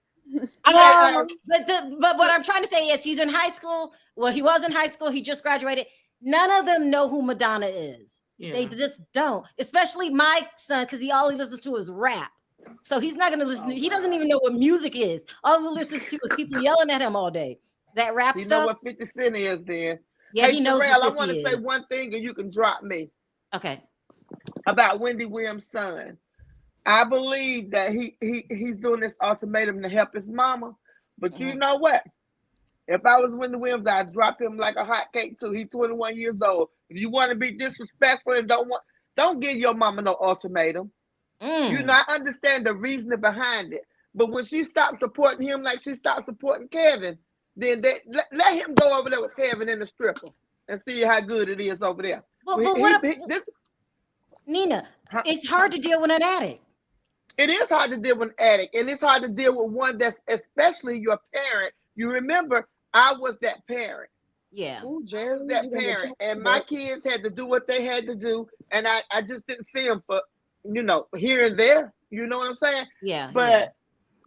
Speaker 1: But what I'm trying to say is he's in high school. Well, he was in high school. He just graduated. None of them know who Madonna is. Yeah. They just don't, especially my son, because all he listens to is rap. So he's not going to listen. He doesn't even know what music is. All he listens to is people yelling at him all day. That rap stuff.
Speaker 3: You know what 50 Cent is then.
Speaker 1: Yeah,
Speaker 3: hey,
Speaker 1: he knows
Speaker 3: Sharrell,
Speaker 1: what 50
Speaker 3: I want to say one thing and you can drop me.
Speaker 1: Okay.
Speaker 3: About Wendy Williams' son. I believe that he's doing this ultimatum to help his mama. But you know what? If I was Wendy Williams, I'd drop him like a hot cake too. He's 21 years old. If you want to be disrespectful and don't give your mama no ultimatum. You know, I understand the reasoning behind it. But when she stopped supporting him like she stopped supporting Kevin, then let him go over there with Kevin and the stripper and see how good it is over there.
Speaker 1: Well, Nina, it's hard to deal with an addict.
Speaker 3: It is hard to deal with an addict, and it's hard to deal with one that's especially your parent. You remember, I was that parent.
Speaker 1: Yeah.
Speaker 4: Ooh, Jerry,
Speaker 3: that parent, and my kids had to do what they had to do, and I just didn't see them for, here and there. You know what I'm saying?
Speaker 1: Yeah.
Speaker 3: But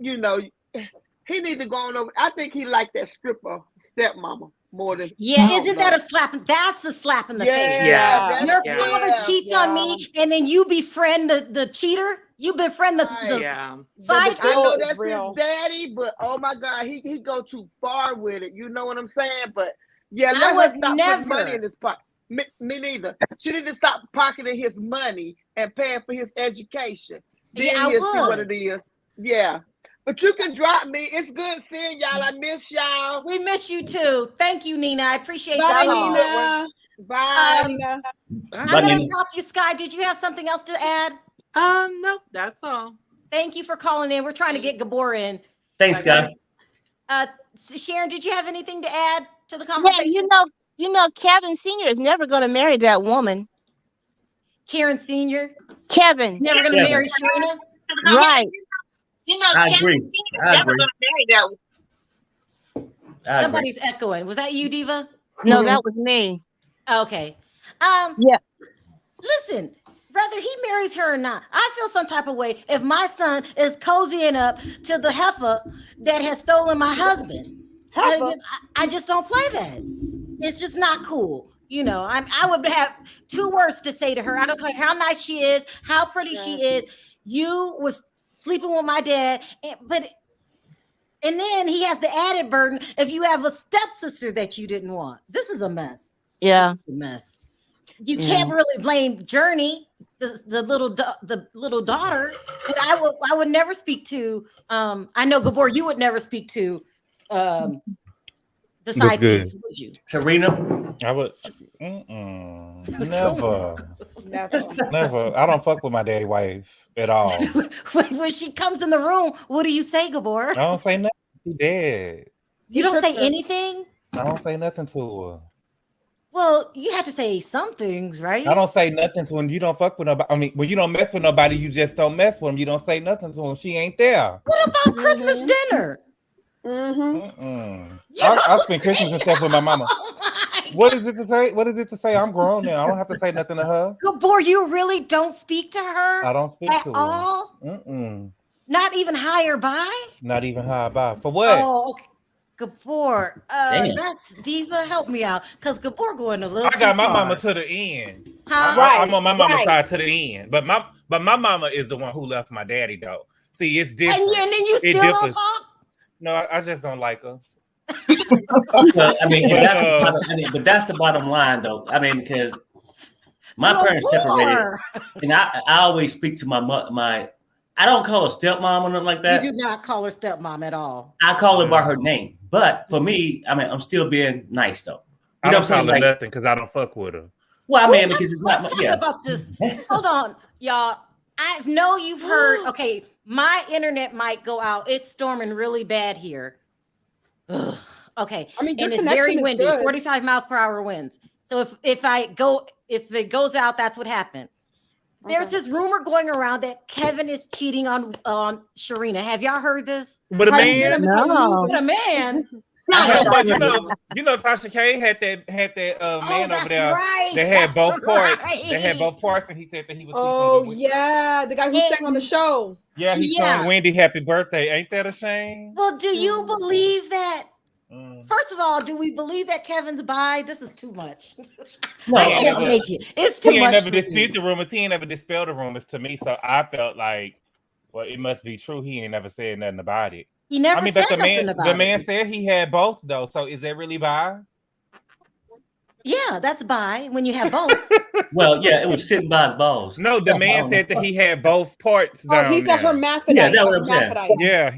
Speaker 3: he need to go on over. I think he liked that stripper stepmama more than.
Speaker 1: Yeah, isn't that a slap? That's a slap in the face.
Speaker 5: Yeah.
Speaker 1: Your father cheats on me, and then you befriend the cheater. You befriend the side
Speaker 3: I know that's
Speaker 4: real.
Speaker 3: his daddy, but oh my God, he go too far with it. You know what I'm saying? But yeah,
Speaker 1: I
Speaker 3: let her
Speaker 1: would
Speaker 3: stop
Speaker 1: never.
Speaker 3: putting money in his pocket. Me neither. She need to stop pocketing his money and paying for his education. Then
Speaker 1: Yeah, I
Speaker 3: he'll see what
Speaker 1: would.
Speaker 3: it is. Yeah. But you can drop me. It's good seeing y'all. I miss y'all.
Speaker 1: We miss you too. Thank you, Nina. I appreciate
Speaker 4: Bye,
Speaker 1: that.
Speaker 4: Nina.
Speaker 3: Bye.
Speaker 4: Nina.
Speaker 1: I'm going to drop you, Sky. Did you have something else to add?
Speaker 5: No, that's all.
Speaker 1: Thank you for calling in. We're trying to get Gabor in.
Speaker 2: Thanks, Sky.
Speaker 1: Sharon, did you have anything to add to the conversation?
Speaker 6: Yeah, you know, Kevin Sr. is never going to marry that woman.
Speaker 1: Karen Sr.
Speaker 6: Kevin.
Speaker 1: Never going to marry Sharrell?
Speaker 6: Right. You know,
Speaker 2: I agree. I
Speaker 6: never
Speaker 2: agree.
Speaker 6: going to marry that woman.
Speaker 1: Somebody's echoing. Was that you, Diva?
Speaker 6: No, that was me.
Speaker 1: Okay.
Speaker 6: Yeah.
Speaker 1: Listen, whether he marries her or not, I feel some type of way if my son is cozying up to the heifer that has stolen my husband. I just don't play that. It's just not cool. You know, I would have two words to say to her. I don't care how nice she is, how pretty she is. You was sleeping with my dad, and then he has the added burden if you have a stepsister that you didn't want. This is a mess.
Speaker 6: Yeah.
Speaker 1: This is a mess. You can't really blame Journey, the little daughter. But I would never speak to. I know Gabor, you would never speak to the side piece, would you?
Speaker 2: Serena,
Speaker 7: I would. Never. I don't fuck with my daddy wife at all.
Speaker 1: When she comes in the room, what do you say, Gabor?
Speaker 7: I don't say nothing. He dead.
Speaker 1: You don't say anything?
Speaker 7: I don't say nothing to her.
Speaker 1: Well, you have to say some things, right?
Speaker 7: I don't say nothing to when you don't fuck with nobody. I mean, when you don't mess with nobody, you just don't mess with them. You don't say nothing to them. She ain't there.
Speaker 1: What about Christmas dinner?
Speaker 7: I spend Christmas and stuff with my mama. What is it to say? What is it to say? I'm grown now. I don't have to say nothing to her.
Speaker 1: Gabor, you really don't speak to her?
Speaker 7: I don't speak
Speaker 1: at
Speaker 7: to
Speaker 1: all?
Speaker 7: her.
Speaker 1: Not even high or by?
Speaker 7: Not even high by. For what?
Speaker 1: Oh, okay. Gabor, that's Diva. Help me out, because Gabor going a little.
Speaker 7: I got my
Speaker 1: far.
Speaker 7: mama to the end.
Speaker 1: Huh?
Speaker 7: I'm on my mama's side to the end, but my mama is the one who left my daddy though. See, it's different.
Speaker 1: And then you still don't talk.
Speaker 7: No, I just don't like her.
Speaker 2: Well, I mean, but that's the bottom line, though. I mean, because my parents separated, and I always speak to my. I don't call her stepmom or nothing like that.
Speaker 1: You do not call her stepmom at all.
Speaker 2: I call her by her name, but for me, I mean, I'm still being nice though.
Speaker 7: I don't call her nothing because I don't fuck with her.
Speaker 2: Well, I mean, because it's not.
Speaker 1: Let's talk about this. Hold on, y'all. I know you've heard. Okay, my internet might go out. It's storming really bad here. Ugh. Okay,
Speaker 4: I mean,
Speaker 1: and it's very windy, 45 miles per hour winds. So if it goes out, that's what happened. There's this rumor going around that Kevin is cheating on Sharina. Have y'all heard this?
Speaker 7: But a man,
Speaker 1: But a man.
Speaker 7: You know, Tasha K had that man over there.
Speaker 1: Right.
Speaker 7: They had both parts. They had both parts, and he said that he was.
Speaker 4: Oh yeah, the guy who sang on the show.
Speaker 7: Yeah, he sang Wendy "Happy Birthday." Ain't that a shame?
Speaker 1: Well, do you believe that? First of all, do we believe that Kevin's bi? This is too much.
Speaker 7: No,
Speaker 1: I can't take it. It's too much.
Speaker 7: He ain't never disputed the rumors. He ain't never dispelled the rumors to me. So I felt like, well, it must be true. He ain't never said nothing about it.
Speaker 1: He never said nothing about it.
Speaker 7: The man said he had both, though. So is that really bi?
Speaker 1: Yeah, that's bi when you have both.
Speaker 2: Well, yeah, it was sitting by his balls.
Speaker 7: No, the man said that he had both parts.
Speaker 4: He's a hermaphrodite.
Speaker 2: Yeah, that's what I'm saying.
Speaker 7: Yeah,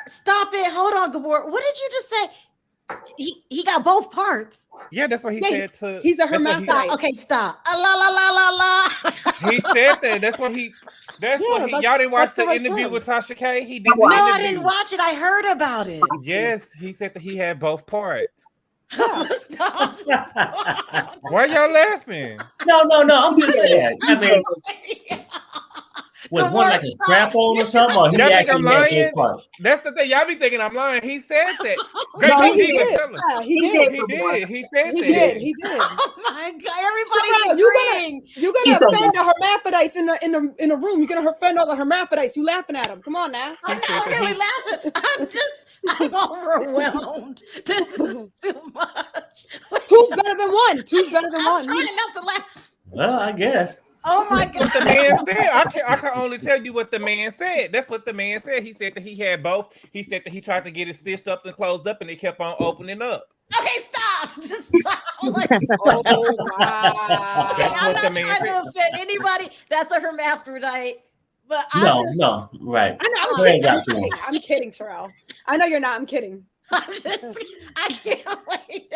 Speaker 1: Stop it. Hold on, Gabor. What did you just say? He got both parts.
Speaker 7: Yeah, that's what he said.
Speaker 4: He's a hermaphrodite.
Speaker 1: Okay, stop. La la la la la.
Speaker 7: He said that. That's what he. Y'all didn't watch the interview with Tasha K. He did.
Speaker 1: No, I didn't watch it. I heard about it.
Speaker 7: Yes, he said that he had both parts.
Speaker 1: Stop.
Speaker 7: Why y'all laughing?
Speaker 2: No. I'm just saying. I mean, was one like a strap on or something? Or he actually had both parts?
Speaker 7: That's the thing. Y'all be thinking I'm lying. He said that.
Speaker 4: He did.
Speaker 7: He said that.
Speaker 4: He did.
Speaker 1: Oh my God! Everybody,
Speaker 4: you're gonna offend the hermaphrodites in the room. You're gonna offend all the hermaphrodites. You laughing at them? Come on now.
Speaker 1: I'm not really laughing. I'm overwhelmed. This is too much.
Speaker 4: Two's better than one. I'm
Speaker 1: trying not to laugh.
Speaker 2: Well, I guess.
Speaker 1: Oh my God.
Speaker 7: What the man said. I can only tell you what the man said. That's what the man said. He said that he had both. He said that he tried to get it stitched up and closed up, and it kept on opening up.
Speaker 1: Okay, stop. Just stop. Like,
Speaker 4: Oh wow.
Speaker 1: okay,
Speaker 7: That's
Speaker 1: I'm
Speaker 7: what
Speaker 1: not
Speaker 7: the man
Speaker 1: trying to
Speaker 7: said.
Speaker 1: offend anybody. That's a hermaphrodite. But
Speaker 2: No, right.
Speaker 4: I know. I'm kidding, Sharrell. I know you're not. I'm kidding.
Speaker 1: I can't wait.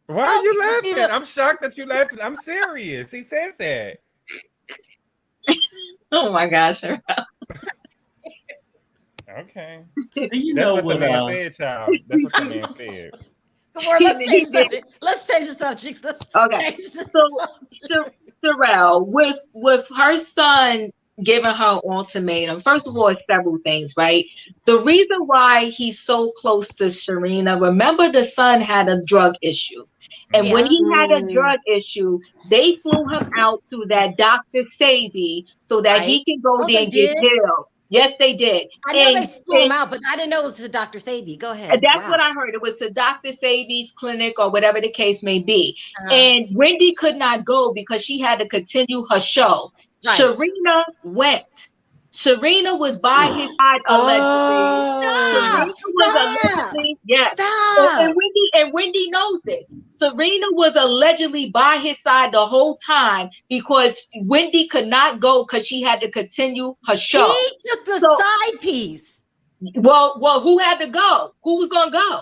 Speaker 7: Why are you laughing? I'm shocked that you're laughing. I'm serious. He said that.
Speaker 8: Oh my gosh.
Speaker 7: Okay.
Speaker 2: You
Speaker 7: That's
Speaker 2: know
Speaker 7: what
Speaker 2: what
Speaker 7: the man said, child. That's what the man said.
Speaker 1: Come on, let's change the subject. Let's change the subject.
Speaker 8: Okay. So Sharrell, with her son giving her ultimatum, first of all, it's several things, right? The reason why he's so close to Sharina, remember the son had a drug issue. And when he had a drug issue, they flew him out to that Dr. Sabi so that he can go there and get healed. Yes, they did.
Speaker 1: I know they flew him out, but I didn't know it was to Dr. Sabi. Go ahead.
Speaker 8: That's what I heard. It was to Dr. Sabi's clinic or whatever the case may be. And Wendy could not go because she had to continue her show. Right. Sharina went. Sharina was by his side allegedly. And Wendy knows this. Serena was allegedly by his side the whole time because Wendy could not go because she had to continue her show.
Speaker 1: He took the side piece.
Speaker 8: Well, who had to go? Who was gonna go?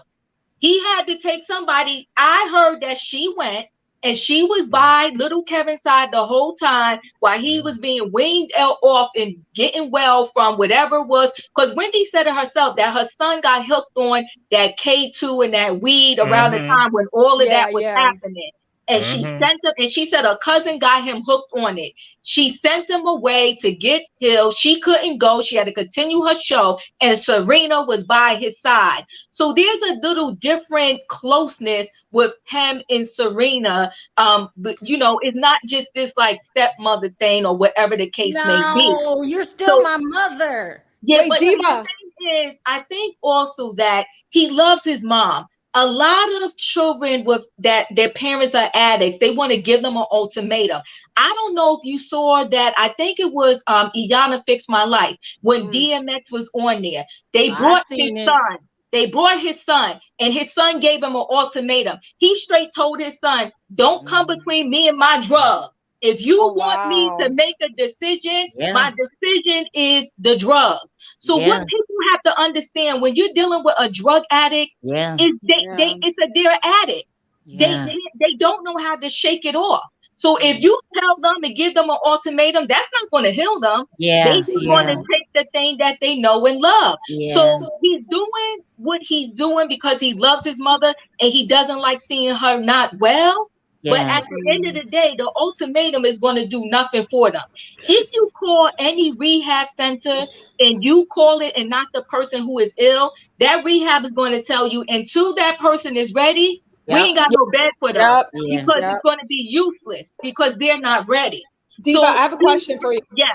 Speaker 8: He had to take somebody. I heard that she went. And she was by little Kevin's side the whole time while he was being weaned off and getting well from whatever it was. Because Wendy said it herself that her son got hooked on that K2 and that weed around the time when all of that was happening. And she sent him, and she said her cousin got him hooked on it. She sent him away to get healed. She couldn't go. She had to continue her show, and Serena was by his side. So there's a little different closeness with him and Serena. But you know, it's not just this like stepmother thing or whatever the case may be.
Speaker 1: No, you're still my mother.
Speaker 8: Yeah,
Speaker 4: wait,
Speaker 8: but
Speaker 4: Diva.
Speaker 8: the thing is, I think also that he loves his mom. A lot of children with that their parents are addicts, they want to give them an ultimatum. I don't know if you saw that. I think it was Iyanla Fix My Life when DMX was on there. They brought his son. They brought his son, and his son gave him an ultimatum. He straight told his son, "Don't come between me and my drug. If you want me to make a decision, my decision is the drug." So what people have to understand when you're dealing with a drug addict is they're an addict. They don't know how to shake it off. So if you tell them and give them an ultimatum, that's not going to heal them. They just want to take the thing that they know and love. So he's doing what he's doing because he loves his mother and he doesn't like seeing her not well. But at the end of the day, the ultimatum is going to do nothing for them. If you call any rehab center and you call it and not the person who is ill, that rehab is going to tell you until that person is ready, we ain't got no bed for them because it's going to be useless because they're not ready.
Speaker 4: Diva, I have a question for you.
Speaker 8: Yeah.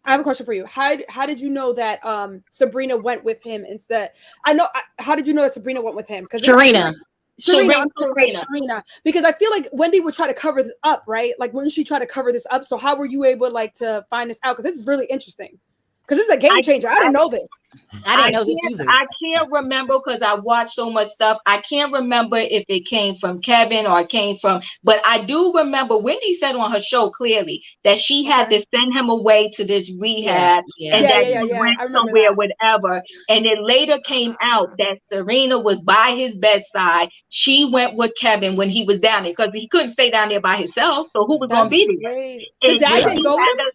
Speaker 4: I have a question for you. How did you know that Sabrina went with him instead? How did you know that Sabrina went with him? Because Serena, because I feel like Wendy would try to cover this up, right? Like, wouldn't she try to cover this up? So how were you able to find this out? Because this is really interesting. Because this is a game changer. I didn't know this.
Speaker 1: I didn't know this either.
Speaker 8: I can't remember because I watched so much stuff. I can't remember if it came from Kevin or it came from, but I do remember Wendy said on her show clearly that she had to send him away to this rehab and that he went somewhere, whatever. And it later came out that Serena was by his bedside. She went with Kevin when he was down there because he couldn't stay down there by himself. So who was going to be there?
Speaker 4: Did Dad didn't go with him?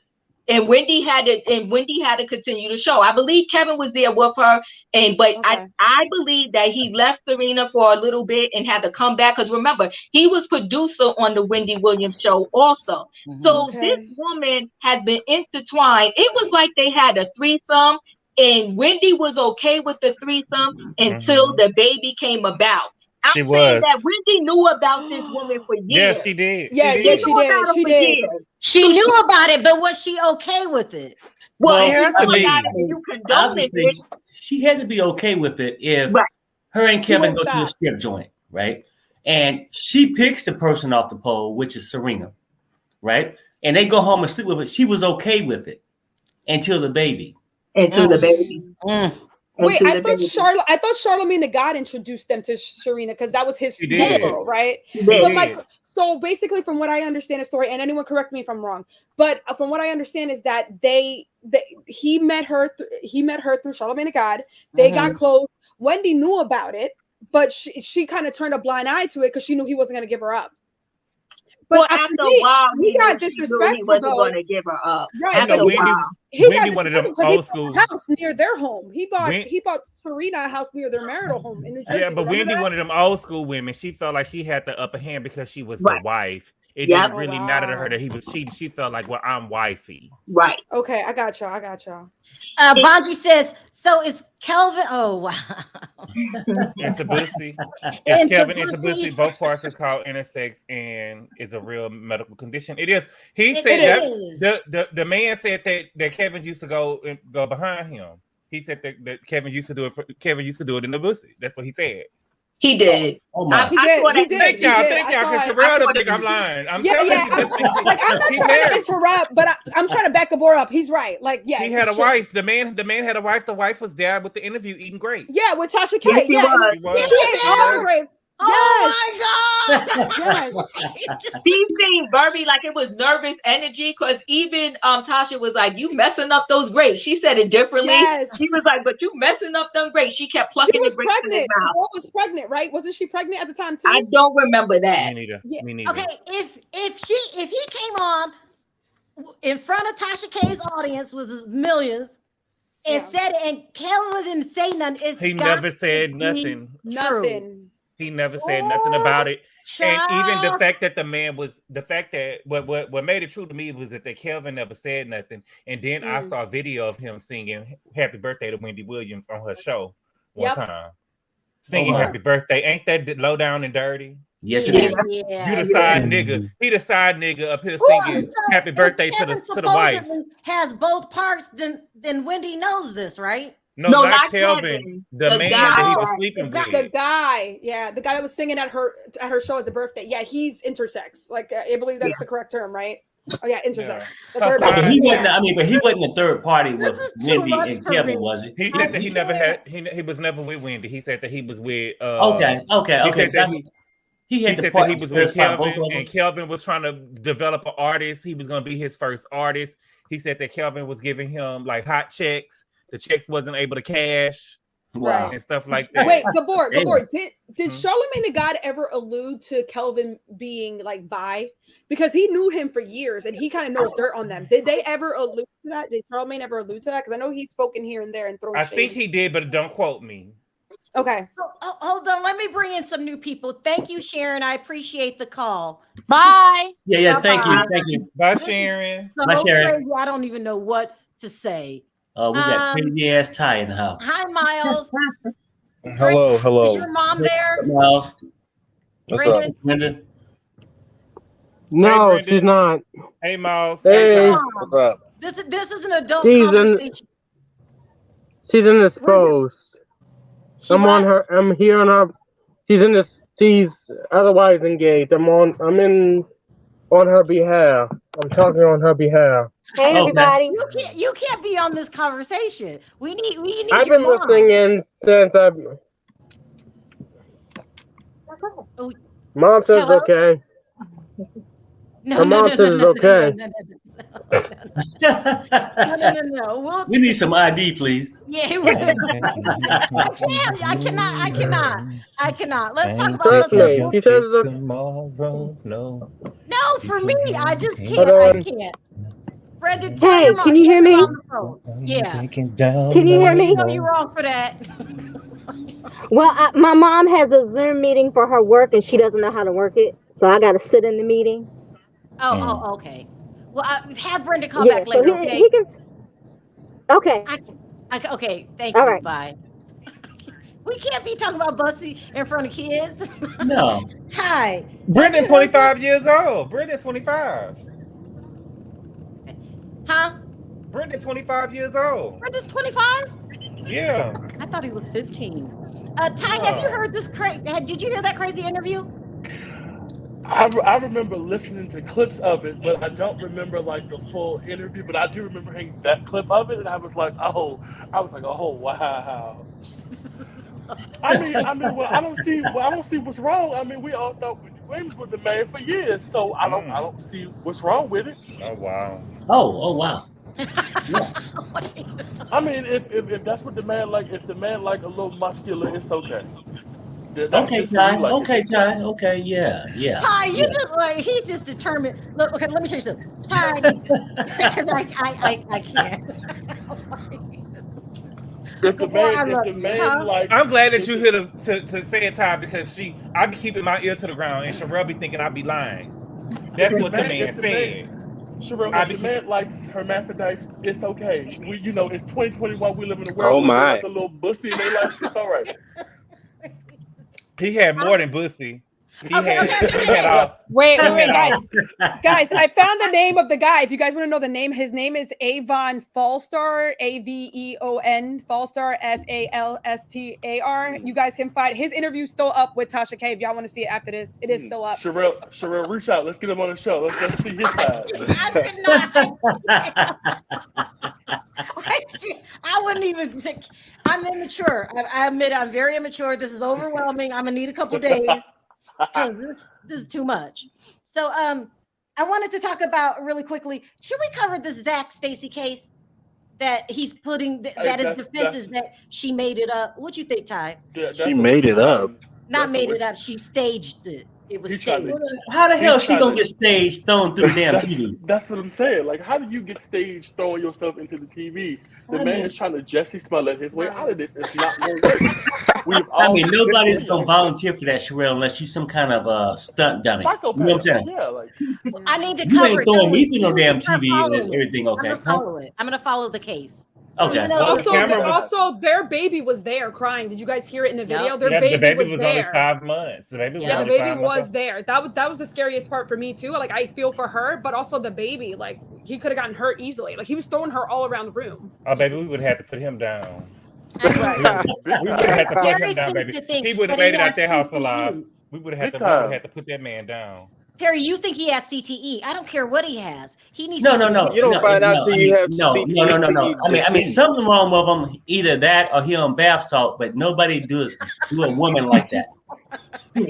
Speaker 8: And Wendy had to continue the show. I believe Kevin was there with her, I believe that he left Serena for a little bit and had to come back because remember he was producer on the Wendy Williams show also. So this woman has been intertwined. It was like they had a threesome, and Wendy was okay with the threesome until the baby came about. I'm saying that Wendy knew about this woman for years.
Speaker 7: Yeah, she did.
Speaker 4: She did.
Speaker 1: She knew about it, but was she okay with it?
Speaker 8: Well,
Speaker 2: she had to be okay with it if her and Kevin go to a strip joint, right? And she picks the person off the pole, which is Serena. right? And they go home and sleep with her. She was okay with it until the baby.
Speaker 8: Until the baby.
Speaker 4: Wait, I thought Charlamagne the God introduced them to Sharina because that was his girl, right? But so basically, from what I understand the story, and anyone correct me if I'm wrong, but from what I understand is that he met her through Charlamagne the God. They got close. Wendy knew about it, but she kind of turned a blind eye to it because she knew he wasn't going to give her up. But
Speaker 8: after a while,
Speaker 4: he got disrespectful.
Speaker 8: He wasn't going to give her up.
Speaker 4: Right,
Speaker 7: but Wendy wanted them old school
Speaker 4: house near their home. He bought Serena a house near their marital home in New Jersey.
Speaker 7: Yeah, but Wendy wanted them old school women. She felt like she had the upper hand because she was the wife. It didn't really matter to her that he was cheating. She felt like, well, I'm wifey.
Speaker 8: Right.
Speaker 4: Okay, I got y'all.
Speaker 1: Bonji says, so it's Kelvin. Oh, wow.
Speaker 7: It's Tabusi. It's Kelvin and Tabusi. Both parts is called intersex and is a real medical condition. It is. He said that the man said that Kevin used to go behind him. He said that Kevin used to do it. Kevin used to do it in the pussy. That's what he said.
Speaker 8: He did.
Speaker 2: Oh my!
Speaker 4: He did.
Speaker 7: Thank y'all, because Sharrell don't think I'm lying. I'm telling you.
Speaker 4: Like I'm not trying to interrupt, but I'm trying to back a boy up. He's right. Like
Speaker 7: he had a wife. The man had a wife. The wife was there with the interview eating grapes.
Speaker 4: Yeah, with Tasha K.
Speaker 8: He
Speaker 4: ate all the grapes.
Speaker 1: Oh my God!
Speaker 4: Yes.
Speaker 8: He seemed very like it was nervous energy because even Tasha was like, "You messing up those grapes." She said it differently.
Speaker 4: Yes.
Speaker 8: He was like, "But you messing up them grapes." She kept plucking the grapes in his mouth.
Speaker 4: What was pregnant, right? Wasn't she pregnant at the time too?
Speaker 8: I don't remember that.
Speaker 7: Me neither.
Speaker 1: Okay, if he came on in front of Tasha K's audience was millions and said it, and Kelvin didn't say nothing,
Speaker 7: he never said nothing.
Speaker 4: Nothing.
Speaker 7: He never said nothing about it. And even the fact that what made it true to me was that Kelvin never said nothing. And then I saw a video of him singing "Happy Birthday" to Wendy Williams on her show one time. Singing "Happy Birthday." Ain't that low down and dirty?
Speaker 2: Yes, it is.
Speaker 1: Yeah.
Speaker 7: You the side nigga. He the side nigga up here singing "Happy Birthday" to the wife.
Speaker 1: Has both parts. Then Wendy knows this, right?
Speaker 7: No, not Kelvin. The man that he was sleeping with.
Speaker 4: The guy, the guy that was singing at her show as a birthday. Yeah, he's intersex. Like I believe that's the correct term, right? Oh yeah, intersex. That's her.
Speaker 2: But he wasn't. I mean, but he wasn't a third party with Wendy and Kevin, was he?
Speaker 7: He said that he never had. He was never with Wendy. He said that he was with.
Speaker 2: Okay. He
Speaker 7: said that he was with Kelvin, and Kelvin was trying to develop an artist. He was going to be his first artist. He said that Kelvin was giving him like hot checks. The checks wasn't able to cash, and stuff like that.
Speaker 4: Wait, Gabor, did Charlamagne the God ever allude to Kelvin being like bi? Because he knew him for years, and he kind of knows dirt on them. Did they ever allude to that? Did Charlamagne ever allude to that? Because I know he's spoken here and there and thrown shade.
Speaker 7: I think he did, but don't quote me.
Speaker 4: Okay.
Speaker 1: Hold on. Let me bring in some new people. Thank you, Sharon. I appreciate the call.
Speaker 6: Bye.
Speaker 2: Yeah. Thank you.
Speaker 7: Bye, Sharon.
Speaker 2: Bye, Sharon.
Speaker 1: Crazy. I don't even know what to say.
Speaker 2: We got crazy ass Ty in the house.
Speaker 1: Hi, Miles.
Speaker 9: Hello.
Speaker 1: Is your mom there?
Speaker 2: Miles.
Speaker 9: What's up?
Speaker 2: Brendan?
Speaker 10: No, she's not.
Speaker 7: Hey, Miles.
Speaker 10: Hey.
Speaker 9: What's up?
Speaker 1: This is an adult conversation.
Speaker 10: She's indisposed. I'm here on her. She's otherwise engaged. I'm on her behalf. I'm talking on her behalf.
Speaker 6: Hey, everybody.
Speaker 1: You can't be on this conversation. We need
Speaker 10: I've been listening in since Mom says okay. Mom says okay.
Speaker 1: No.
Speaker 2: We need some ID, please.
Speaker 1: Yeah, I cannot. Let's talk about something.
Speaker 10: She says
Speaker 9: tomorrow. No,
Speaker 1: for me, I just can't. I can't. Brendan,
Speaker 6: hey, can you hear me?
Speaker 1: Yeah.
Speaker 6: Can you hear me?
Speaker 1: No, you're wrong for that.
Speaker 6: Well, my mom has a Zoom meeting for her work, and she doesn't know how to work it, so I got to sit in the meeting.
Speaker 1: Oh, okay. Well, have Brenda call back later.
Speaker 6: So he can. Okay.
Speaker 1: Okay. Thank you.
Speaker 6: All right.
Speaker 1: Bye. We can't be talking about Bussy in front of kids.
Speaker 2: No.
Speaker 1: Ty.
Speaker 7: Brendan, 25 years old. Brendan, 25.
Speaker 1: Huh?
Speaker 7: Brendan, 25 years old.
Speaker 1: Brendan's 25?
Speaker 7: Yeah.
Speaker 1: I thought he was 15. Ty, have you heard this did you hear that crazy interview?
Speaker 11: I remember listening to clips of it, but I don't remember like the full interview. But I do remember hearing that clip of it, and I was like, oh wow. Well, I don't see what's wrong. I mean, we all thought Wendy Williams was the man for years, so I don't see what's wrong with it.
Speaker 7: Oh wow.
Speaker 2: Oh wow.
Speaker 11: Yeah. I mean, if that's what the man like, if the man like a little muscular, it's okay.
Speaker 2: Okay, Ty. Okay, Ty. Okay, yeah.
Speaker 1: Ty, you just like he's just determined. Look, okay, let me show you something. Ty, because I can't.
Speaker 11: If the man like,
Speaker 7: I'm glad that you here to say it, Ty, because I be keeping my ear to the ground, and Sharrell be thinking I be lying. That's what the man said.
Speaker 11: Sharrell, if the man likes hermaphrodites, it's okay. It's 2021. We live in a world
Speaker 9: Oh
Speaker 11: where
Speaker 9: my.
Speaker 11: there's a little bussy and they like it's all right.
Speaker 7: He had more than bussy. He had
Speaker 4: Wait, guys. Guys, I found the name of the guy. If you guys want to know the name, his name is Avon Falstar, Aveon Falstar, Falstar. You guys can find his interview still up with Tasha K. If y'all want to see it after this, it is still up.
Speaker 11: Sharrell, reach out. Let's get him on the show. Let's see his side.
Speaker 1: I wouldn't even. I'm immature. I admit I'm very immature. This is overwhelming. I'm gonna need a couple days because this is too much. So I wanted to talk about really quickly. Should we cover the Zach Stacy case that he's putting that his defense is that she made it up? What you think, Ty?
Speaker 9: She made it up.
Speaker 1: Not made it up. She staged it. It was staged.
Speaker 2: How the hell she gonna get staged thrown through the damn TV?
Speaker 11: That's what I'm saying. Like, how do you get staged throwing yourself into the TV? The man is trying to Jesse Smollett his way out of this. It's not going to work.
Speaker 2: Nobody's gonna volunteer for that, Sharrell, unless you're some kind of stunt dummy.
Speaker 11: Psychopath.
Speaker 2: You know what I'm saying?
Speaker 11: Yeah, like
Speaker 1: I need to
Speaker 2: you
Speaker 1: cover
Speaker 2: ain't
Speaker 1: it.
Speaker 2: throwing me through no damn TV and everything. Okay,
Speaker 1: I'm gonna follow it. I'm gonna follow the case.
Speaker 2: Okay.
Speaker 4: Also, their baby was there crying. Did you guys hear it in the video? Their
Speaker 7: the baby
Speaker 4: was
Speaker 7: was
Speaker 4: there.
Speaker 7: only 5 months. The baby
Speaker 4: was there. That was the scariest part for me too. Like, I feel for her, but also the baby. Like, he could have gotten hurt easily. Like, he was throwing her all around the room.
Speaker 7: Oh, baby, we would have had to put him down. We would have had to put him down, baby. He would have made it out their house alive. We would have had to put that man down.
Speaker 1: Perry, you think he has CTE? I don't care what he has. He needs
Speaker 2: no.
Speaker 9: You don't find out till you have CTE.
Speaker 2: No. I mean, something wrong with him. Either that or he on bath salt. But nobody do a woman like that. I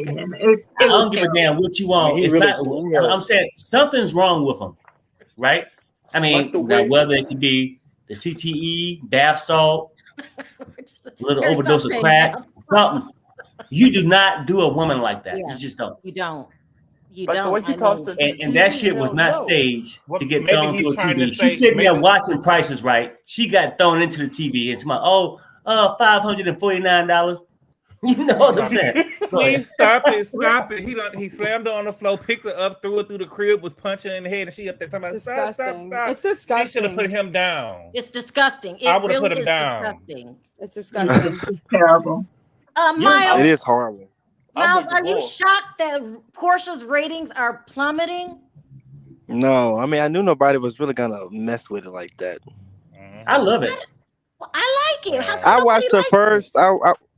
Speaker 2: don't give a damn what you want. It's not. I'm saying something's wrong with him, right? I mean, whether it could be the CTE, bath salt, a little overdose of crack, something. You do not do a woman like that.
Speaker 1: Yeah.
Speaker 2: You just don't.
Speaker 1: You don't. You
Speaker 11: like
Speaker 1: don't.
Speaker 2: And that shit was not staged to get thrown through a TV. She's sitting there watching Price is Right. She got thrown into the TV. It's my $549. You know what I'm saying?
Speaker 7: Please stop it. He slammed her on the floor, picked her up, threw her through the crib, was punching her in the head, and she up there talking about
Speaker 4: disgusting.
Speaker 7: Stop.
Speaker 4: It's disgusting.
Speaker 7: She should have put him down.
Speaker 1: It's disgusting.
Speaker 7: I would have put him down.
Speaker 1: Disgusting.
Speaker 4: It's disgusting.
Speaker 6: It's terrible.
Speaker 1: Miles,
Speaker 9: it is horrible.
Speaker 1: Miles, are you shocked that Porsha's ratings are plummeting?
Speaker 9: No, I mean, I knew nobody was really gonna mess with it like that.
Speaker 2: I love it.
Speaker 1: I like it.
Speaker 9: I watched the first.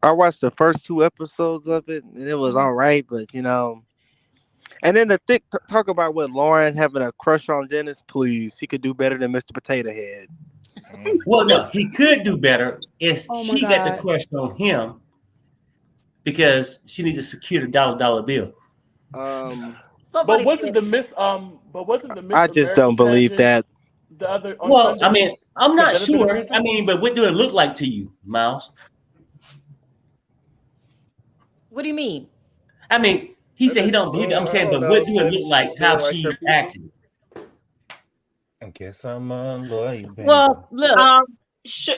Speaker 9: I watched the first 2 episodes of it, and it was all right. But and then the talk about what Lauren having a crush on Dennis. Please, he could do better than Mr. Potato Head.
Speaker 2: Well, no, he could do better. She got the crush on him because she needs to secure the dollar bill.
Speaker 11: But wasn't the Miss
Speaker 9: I just don't believe that.
Speaker 11: The other.
Speaker 2: Well, I mean, I'm not sure. I mean, but what do it look like to you, Miles?
Speaker 1: What do you mean?
Speaker 2: I mean, he said he don't believe it. I'm saying, but what do it look like how she's acting?
Speaker 7: I guess I'm unloyal.
Speaker 1: Well, look.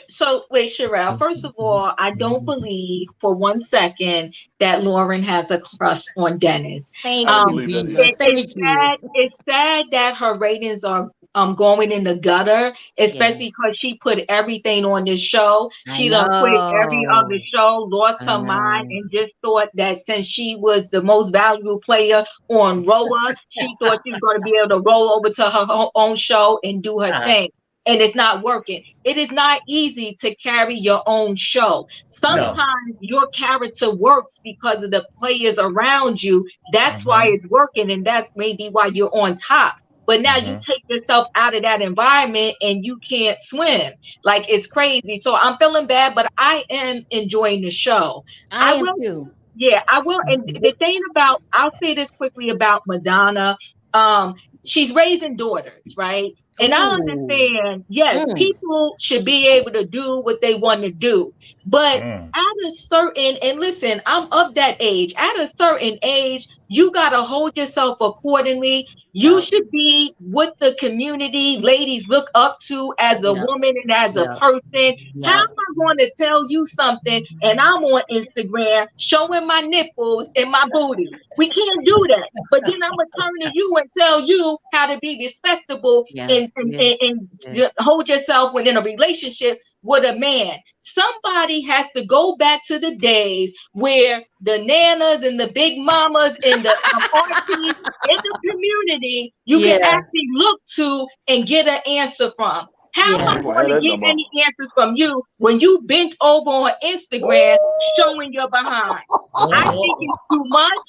Speaker 8: So wait, Sharrell. First of all, I don't believe for 1 second that Lauren has a crush on Dennis.
Speaker 1: Thank you.
Speaker 8: It's sad that her ratings are going in the gutter, especially because she put everything on this show. She done quit every other show, lost her mind, and just thought that since she was the most valuable player on Roa, she thought she was going to be able to roll over to her own show and do her thing. and it's not working. It is not easy to carry your own show. Sometimes your character works because of the players around you. That's why it's working, and that's maybe why you're on top. But now you take yourself out of that environment and you can't swim. Like, it's crazy. So I'm feeling bad, but I am enjoying the show.
Speaker 1: I am too.
Speaker 8: Yeah, I will. And the thing about, I'll say this quickly about Madonna. She's raising daughters, right? And I understand, yes, people should be able to do what they want to do. But at a certain, and listen, I'm of that age. At a certain age, you got to hold yourself accordingly. You should be what the community ladies look up to as a woman and as a person. How am I going to tell you something and I'm on Instagram showing my nipples and my booty? We can't do that. But then I'm going to turn to you and tell you how to be respectable and hold yourself within a relationship with a man. Somebody has to go back to the days where the nanas and the big mamas and the aunties in the community you can actually look to and get an answer from. How am I going to get any answers from you when you bent over on Instagram showing your behind? I think it's too much.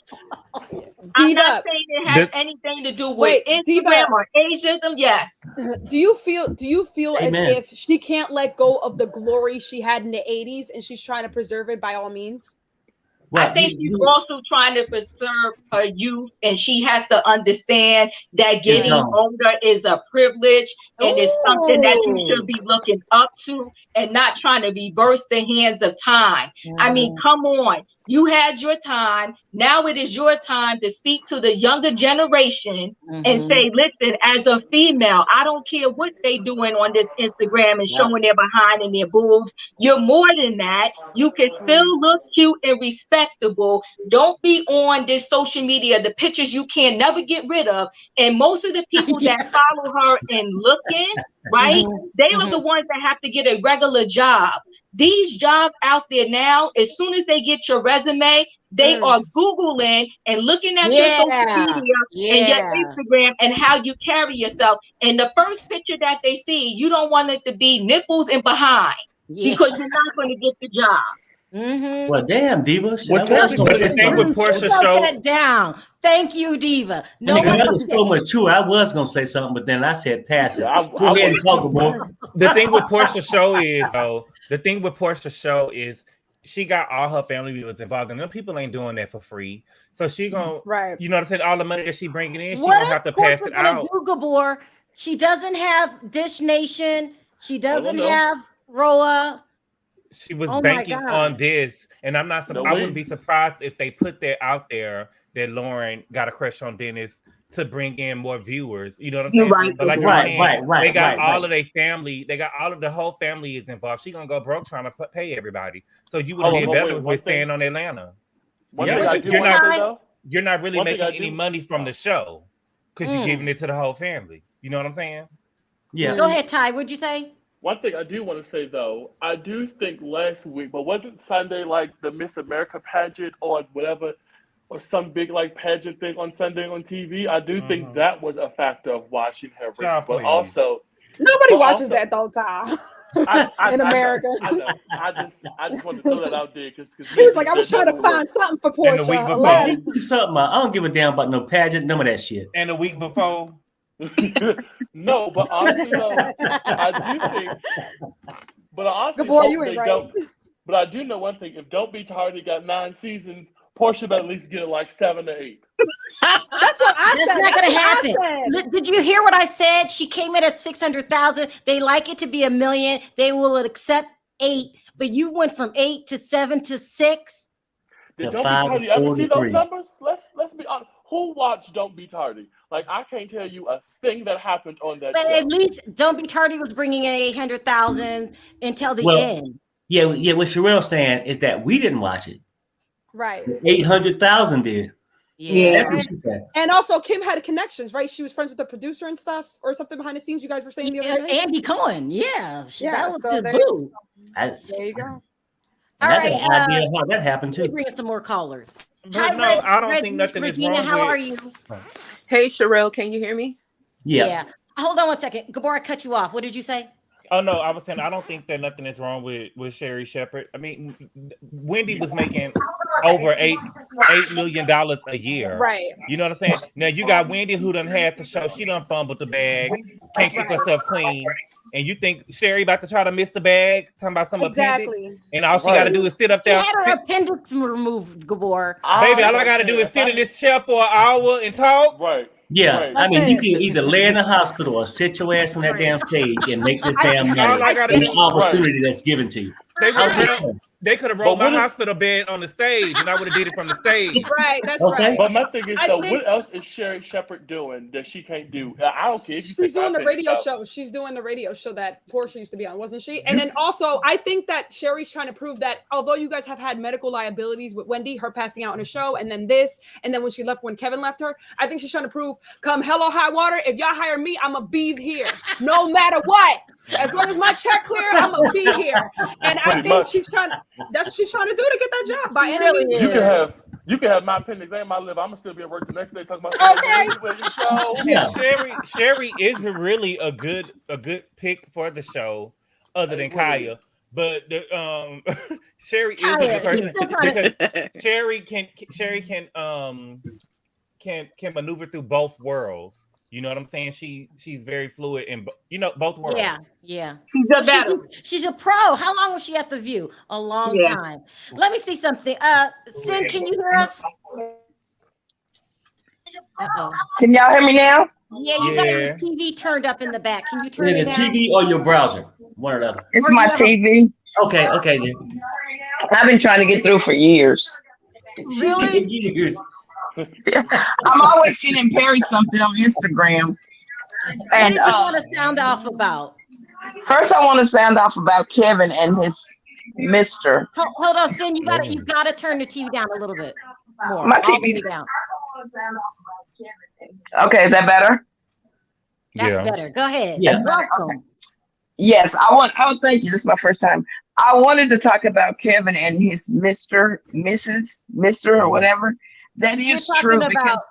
Speaker 8: I'm not saying it has anything to do with Instagram or ageism. Yes.
Speaker 4: Do you feel as if she can't let go of the glory she had in the 80s and she's trying to preserve it by all means?
Speaker 8: I think she's also trying to preserve her youth, and she has to understand that getting older is a privilege and it's something that you should be looking up to and not trying to reverse the hands of time. I mean, come on. You had your time. Now it is your time to speak to the younger generation and say, listen, as a female, I don't care what they doing on this Instagram and showing their behind and their boobs. You're more than that. You can still look cute and respectable. Don't be on this social media, the pictures you can never get rid of. And most of the people that follow her and looking, right, they are the ones that have to get a regular job. These jobs out there now, as soon as they get your resume, they are Googling and looking at your social media and your Instagram and how you carry yourself. And the first picture that they see, you don't want it to be nipples and behind because you're not going to get the job.
Speaker 2: Well, damn, Diva.
Speaker 7: The thing with Porsha show.
Speaker 1: That down. Thank you, Diva.
Speaker 2: No, that was so much true. I was gonna say something, but then I said pass it. Go ahead and talk about.
Speaker 7: The thing with Porsha show is she got all her family members involved, and them people ain't doing that for free. So she gonna, you know what I'm saying? All the money that she bringing in, she gonna have to pass it out.
Speaker 1: Gabor? She doesn't have Dish Nation. She doesn't have Roa.
Speaker 7: She was banking on this, and I'm not. I wouldn't be surprised if they put that out there that Lauren got a crush on Dennis to bring in more viewers. You know what I'm saying?
Speaker 2: Right.
Speaker 7: But like
Speaker 2: Right.
Speaker 7: They got all of their family. They got all of the whole family is involved. She gonna go broke trying to pay everybody. So you would be better with staying on Atlanta. You're not really making any money from the show because you're giving it to the whole family. You know what I'm saying?
Speaker 2: Yeah.
Speaker 1: Go ahead, Ty. What'd you say?
Speaker 11: One thing I do want to say, though, I do think last week, but wasn't Sunday like the Miss America pageant or whatever, or some big like pageant thing on Sunday on TV? I do think that was a factor of why she had ratings. But also,
Speaker 4: nobody watches that though, Ty. In America.
Speaker 11: I know. I just want to throw that out there because
Speaker 4: he was like, I was trying to find something for Porsha.
Speaker 2: Something. I don't give a damn about no pageant, none of that shit.
Speaker 7: And the week before.
Speaker 11: No, but honestly, though, I do think. But I honestly don't. But I do know one thing: if Don't Be Tardy got 9 seasons, Porsha better at least get like 7 or 8.
Speaker 4: That's what I said.
Speaker 1: That's not going to happen. Did you hear what I said? She came in at 600,000. They like it to be 1 million. They will accept 8, but you went from 8 to 7 to 6.
Speaker 11: Did Don't Be Tardy ever see those numbers? Let's be honest. Who watched Don't Be Tardy? Like, I can't tell you a thing that happened on that show.
Speaker 1: But at least Don't Be Tardy was bringing in 800,000 until the end.
Speaker 2: Yeah. What Sharrell's saying is that we didn't watch it.
Speaker 4: Right.
Speaker 2: 800,000 did.
Speaker 1: Yeah.
Speaker 2: That's what she said.
Speaker 4: And also, Kim had connections, right? She was friends with the producer and stuff, or something behind the scenes. You guys were saying the other day.
Speaker 1: Andy Cohen. Yeah. That was his
Speaker 4: there
Speaker 1: boo.
Speaker 4: There you go.
Speaker 1: All right.
Speaker 2: I have an idea how that happened too.
Speaker 1: Bring in some more callers.
Speaker 7: Hi, no, I don't think nothing
Speaker 1: Regina,
Speaker 7: is wrong
Speaker 1: how
Speaker 7: with.
Speaker 1: are you?
Speaker 12: Hey, Sharrell, can you hear me?
Speaker 2: Yeah.
Speaker 1: Hold on one second. Gabor, I cut you off. What did you say?
Speaker 7: Oh no, I was saying I don't think that nothing is wrong with Sherry Shepherd. I mean, Wendy was making over $8 million a year.
Speaker 4: Right.
Speaker 7: You know what I'm saying? Now you got Wendy who done had to show she done fumbled the bag, can't keep herself clean. And you think Sherry about to try to miss the bag, talking about some appendix, and all she got to do is sit up there.
Speaker 1: She had her appendix removed, Gabor.
Speaker 7: Baby, all I got to do is sit in this chair for an hour and talk.
Speaker 11: Right.
Speaker 2: Yeah,
Speaker 11: Right.
Speaker 2: I mean, you can either lay in the hospital or sit your ass on that damn stage and make this damn money.
Speaker 7: All I gotta
Speaker 2: and
Speaker 7: do-
Speaker 2: the opportunity that's given to you.
Speaker 7: They could have rolled my hospital bed on the stage, and I would have did it from the stage.
Speaker 4: Right, that's
Speaker 2: Okay.
Speaker 4: right.
Speaker 11: But my thing is,
Speaker 4: I
Speaker 11: so
Speaker 4: think-
Speaker 11: what else is Sherry Shepherd doing that she can't do? I don't care. If you
Speaker 4: She's
Speaker 11: take
Speaker 4: doing
Speaker 11: my
Speaker 4: the radio
Speaker 11: opinion
Speaker 4: show. She's doing the radio show that Porsha used to be on, wasn't she? And then also, I think that Sherry's trying to prove that although you guys have had medical liabilities with Wendy, her passing out on a show, and then this, and then when Kevin left her, I think she's trying to prove, come hell or high water, if y'all hire me, I'ma be here, no matter what. As long as my check clear, I'm gonna be here. And I think that's what she's trying to do to get that job by any means.
Speaker 11: You can have my appendix and my liver. I'm gonna still be at work the next day talking about
Speaker 4: Okay.
Speaker 11: show.
Speaker 7: Yeah, Sherry is really a good pick for the show, other than Kaya. But Sherry is a good person because Sherry can maneuver through both worlds. You know what I'm saying? She's very fluid in both worlds.
Speaker 1: Yeah.
Speaker 6: She's
Speaker 1: She's a pro. How long was she at The View? A long time. Let me see something. Sin, can you hear us? Uh-oh.
Speaker 12: Can y'all hear me now?
Speaker 1: Yeah, you got your TV turned up in the back. Can you turn
Speaker 2: Is
Speaker 1: it
Speaker 2: it
Speaker 1: down?
Speaker 2: TV or your browser? One or the other.
Speaker 12: It's my TV.
Speaker 2: Okay, then.
Speaker 12: I've been trying to get through for years.
Speaker 1: Really?
Speaker 2: Years.
Speaker 12: I'm always sending Perry something on Instagram. And
Speaker 1: what did you want to sound off about?
Speaker 12: First, I want to sound off about Kevin and his Mr.
Speaker 1: Hold on, Sin. You gotta turn the TV down a little bit more.
Speaker 12: My
Speaker 1: All the
Speaker 12: TV's
Speaker 1: way down.
Speaker 12: Okay, is that better?
Speaker 1: That's better. Go ahead.
Speaker 2: Yeah.
Speaker 1: Welcome.
Speaker 12: Yes, thank you. This is my first time. I wanted to talk about Kevin and his Mr. or whatever. That is true
Speaker 1: about
Speaker 12: because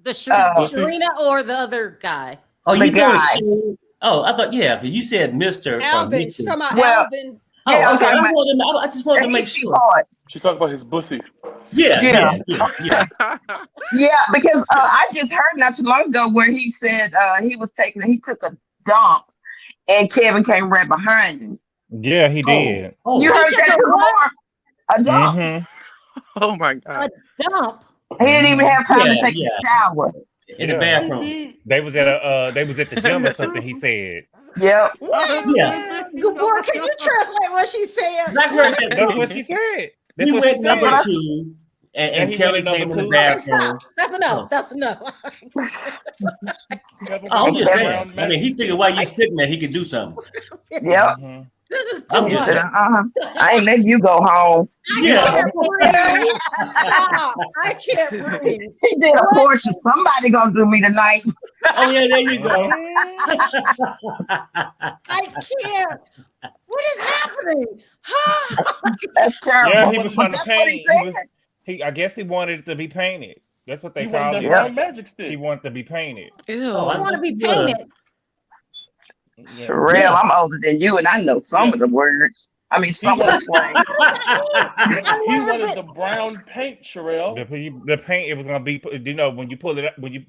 Speaker 1: the Sharina or the other guy.
Speaker 2: Oh,
Speaker 12: the
Speaker 2: you
Speaker 12: guy.
Speaker 2: doing? Oh, I thought you said Mr.
Speaker 4: Alvin.
Speaker 2: Mr.
Speaker 4: She's talking about
Speaker 12: Well,
Speaker 4: Alvin.
Speaker 2: Oh,
Speaker 12: Yeah, I'm
Speaker 2: okay.
Speaker 12: talking
Speaker 2: I just wanted to make sure.
Speaker 11: She's talking about his bussy.
Speaker 2: Yeah.
Speaker 12: Yeah, because I just heard not too long ago where he said he took a dump and Kevin came right behind him.
Speaker 7: Yeah, he did.
Speaker 2: Oh.
Speaker 12: You heard that too, Lamar? A dump.
Speaker 7: Mm-hmm.
Speaker 13: Oh my God.
Speaker 1: A dump.
Speaker 12: He didn't even have time to take a shower.
Speaker 2: In the bathroom.
Speaker 7: They was at the gym or something. He said.
Speaker 12: Yep.
Speaker 2: Yeah.
Speaker 1: Gabor, can you translate what she's saying?
Speaker 2: I heard that.
Speaker 7: That's what she said. That's
Speaker 2: He
Speaker 7: what
Speaker 2: went
Speaker 7: she
Speaker 2: number
Speaker 7: said.
Speaker 2: 2, and
Speaker 7: And he
Speaker 2: Kelly
Speaker 7: went
Speaker 2: came in
Speaker 7: number
Speaker 2: the
Speaker 7: 2.
Speaker 2: bathroom.
Speaker 1: That's enough. That's enough.
Speaker 2: I'm just saying. I mean, he figured while you sitting there, he could do something.
Speaker 12: Yep.
Speaker 7: Mm-hmm.
Speaker 1: This is
Speaker 2: I'm
Speaker 1: too
Speaker 2: just
Speaker 1: much.
Speaker 2: saying.
Speaker 12: I ain't letting you go home.
Speaker 2: Yeah.
Speaker 1: I can't breathe.
Speaker 12: He did a Porsche. Somebody gonna do me tonight.
Speaker 2: Oh yeah, there you go.
Speaker 1: I can't. What is happening?
Speaker 12: That's terrible.
Speaker 7: Yeah, he was trying to
Speaker 12: That's what
Speaker 7: paint. I guess he wanted it to be painted. That's what they
Speaker 11: He
Speaker 7: called
Speaker 11: wanted
Speaker 7: it.
Speaker 11: the brown magic stick.
Speaker 7: He wanted to be painted.
Speaker 13: Ew.
Speaker 1: I want to be painted.
Speaker 7: Yeah.
Speaker 12: Sharrell, I'm older than you, and I know some of the words. I mean, some of the slang.
Speaker 11: He wanted the brown paint, Sharrell.
Speaker 7: The paint, it was gonna be, when you pull it up, when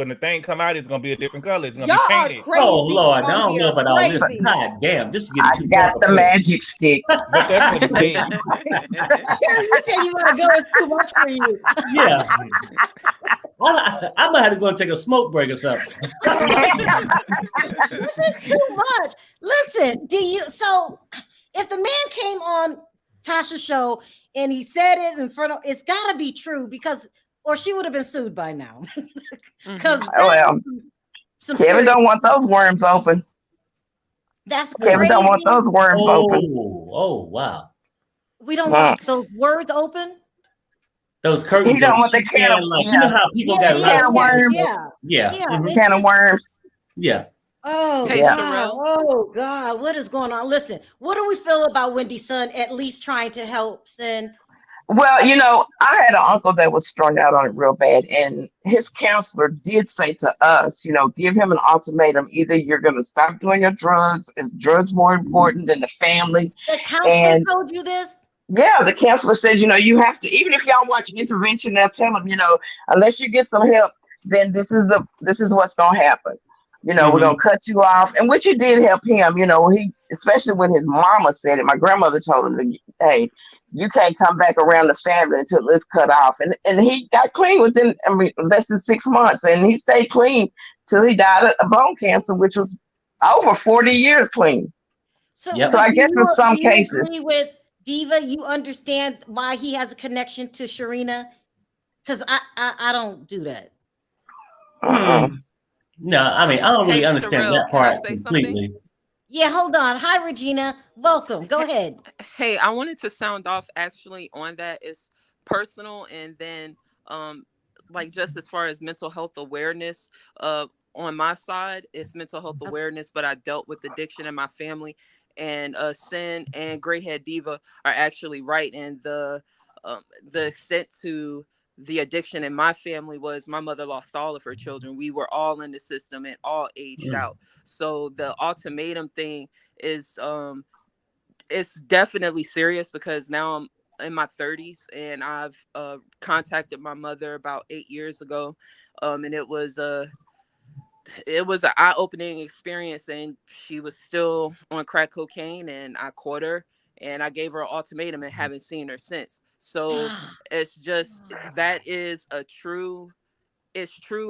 Speaker 7: the thing come out, it's gonna be a different color. It's gonna
Speaker 4: Y'all
Speaker 7: be
Speaker 4: are
Speaker 7: painted.
Speaker 4: crazy.
Speaker 2: Oh Lord, I
Speaker 4: on
Speaker 2: don't
Speaker 4: here.
Speaker 2: know about all this.
Speaker 4: Crazy.
Speaker 2: God damn, this is getting
Speaker 12: I
Speaker 2: too
Speaker 12: got the magic stick.
Speaker 7: But that's what it said.
Speaker 1: Harry, you said you want to go. It's too much for you.
Speaker 2: Yeah. I might have to go and take a smoke break or something.
Speaker 1: This is too much. Listen, so if the man came on Tasha's show and he said it in front of, it's got to be true or she would have been sued by now. Because
Speaker 12: Kevin don't want those worms open.
Speaker 1: That's
Speaker 12: Kevin
Speaker 1: crazy.
Speaker 12: don't want those worms open.
Speaker 2: Oh wow.
Speaker 1: We don't want those words open.
Speaker 2: Those curtains.
Speaker 12: He don't want the can of
Speaker 2: you know how people got
Speaker 12: can of worms.
Speaker 2: Yeah.
Speaker 1: Mhm.
Speaker 12: Can of worms.
Speaker 2: Yeah.
Speaker 1: Oh,
Speaker 13: Hey,
Speaker 1: God.
Speaker 13: Sharrell.
Speaker 1: Oh, God. What is going on? Listen, what do we feel about Wendy's son at least trying to help Sin?
Speaker 12: Well, I had an uncle that was strung out on it real bad, and his counselor did say to us, give him an ultimatum. Either you're going to stop doing your drugs, is drugs more important than the family?
Speaker 1: The counselor
Speaker 12: And
Speaker 1: told you this?
Speaker 12: yeah, the counselor said, you have to, even if y'all watch intervention, they'll tell them, unless you get some help, then this is what's going to happen. We're going to cut you off. And which it did help him, he, especially when his mama said it, my grandmother told him, hey, you can't come back around the family until it's cut off. And he got clean within, less than 6 months. And he stayed clean till he died of bone cancer, which was over 40 years clean.
Speaker 1: So,
Speaker 12: so I guess in some cases.
Speaker 1: Agree with Diva, you understand why he has a connection to Sharina? Because I don't do that.
Speaker 2: No, I mean, I don't really understand
Speaker 13: Sharrell,
Speaker 2: that part
Speaker 13: can I say
Speaker 2: completely.
Speaker 13: something?
Speaker 1: Yeah, hold on. Hi, Regina. Welcome. Go ahead.
Speaker 13: Hey, I wanted to sound off actually on that. It's personal, and then like just as far as mental health awareness, on my side, it's mental health awareness, but I dealt with addiction in my family, and Sin and Greyhead Diva are actually right. And the extent to the addiction in my family was my mother lost all of her children. We were all in the system and all aged out. So the ultimatum thing is it's definitely serious, because now I'm in my 30s, and I've contacted my mother about 8 years ago, and it was an eye-opening experience, and she was still on crack cocaine, and I caught her, and I gave her an ultimatum, and haven't seen her since. So it's just, it's true,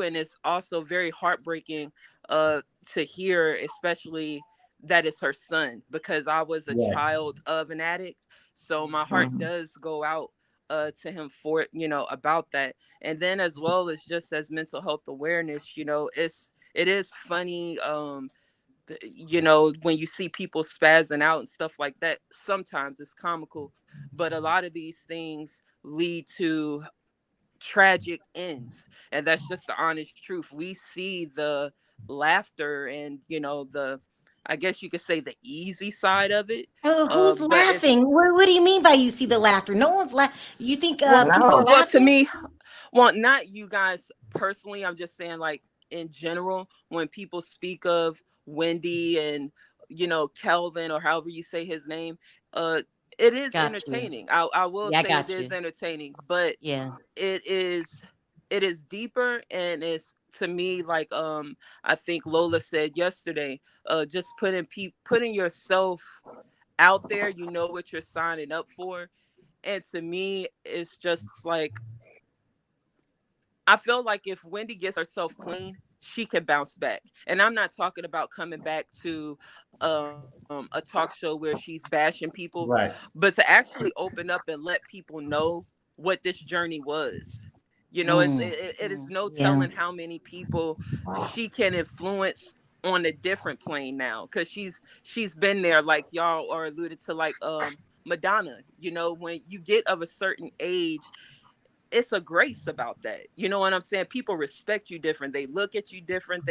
Speaker 13: and it's also very heartbreaking to hear, especially that it's her son, because I was a child of an addict. So my heart does go out to him for about that. And then, as well as just as mental health awareness, it is funny, when you see people spazzing out and stuff like that. Sometimes it's comical, but a lot of these things lead to tragic ends, and that's just the honest truth. We see the laughter and I guess you could say the easy side of it.
Speaker 1: Who's laughing? What do you mean by you see the laughter? No one's laughing. You think people are laughing?
Speaker 13: Well, to me, not you guys personally. I'm just saying, like, in general, when people speak of Wendy and Kelvin, or however you say his name, it is entertaining. I will say it is entertaining, but it is deeper, and it's, to me, like I think Lola said yesterday, just putting yourself out there. You know what you're signing up for, and to me, it's just like, I feel like if Wendy gets herself clean, she can bounce back. And I'm not talking about coming back to a talk show where she's bashing people, but to actually open up and let people know what this journey was. It is no telling how many people she can influence on a different plane now, because she's been there, like y'all are alluded to, like Madonna. When you get of a certain age, it's a grace about that. You know what I'm saying? People respect you different. They look at you different.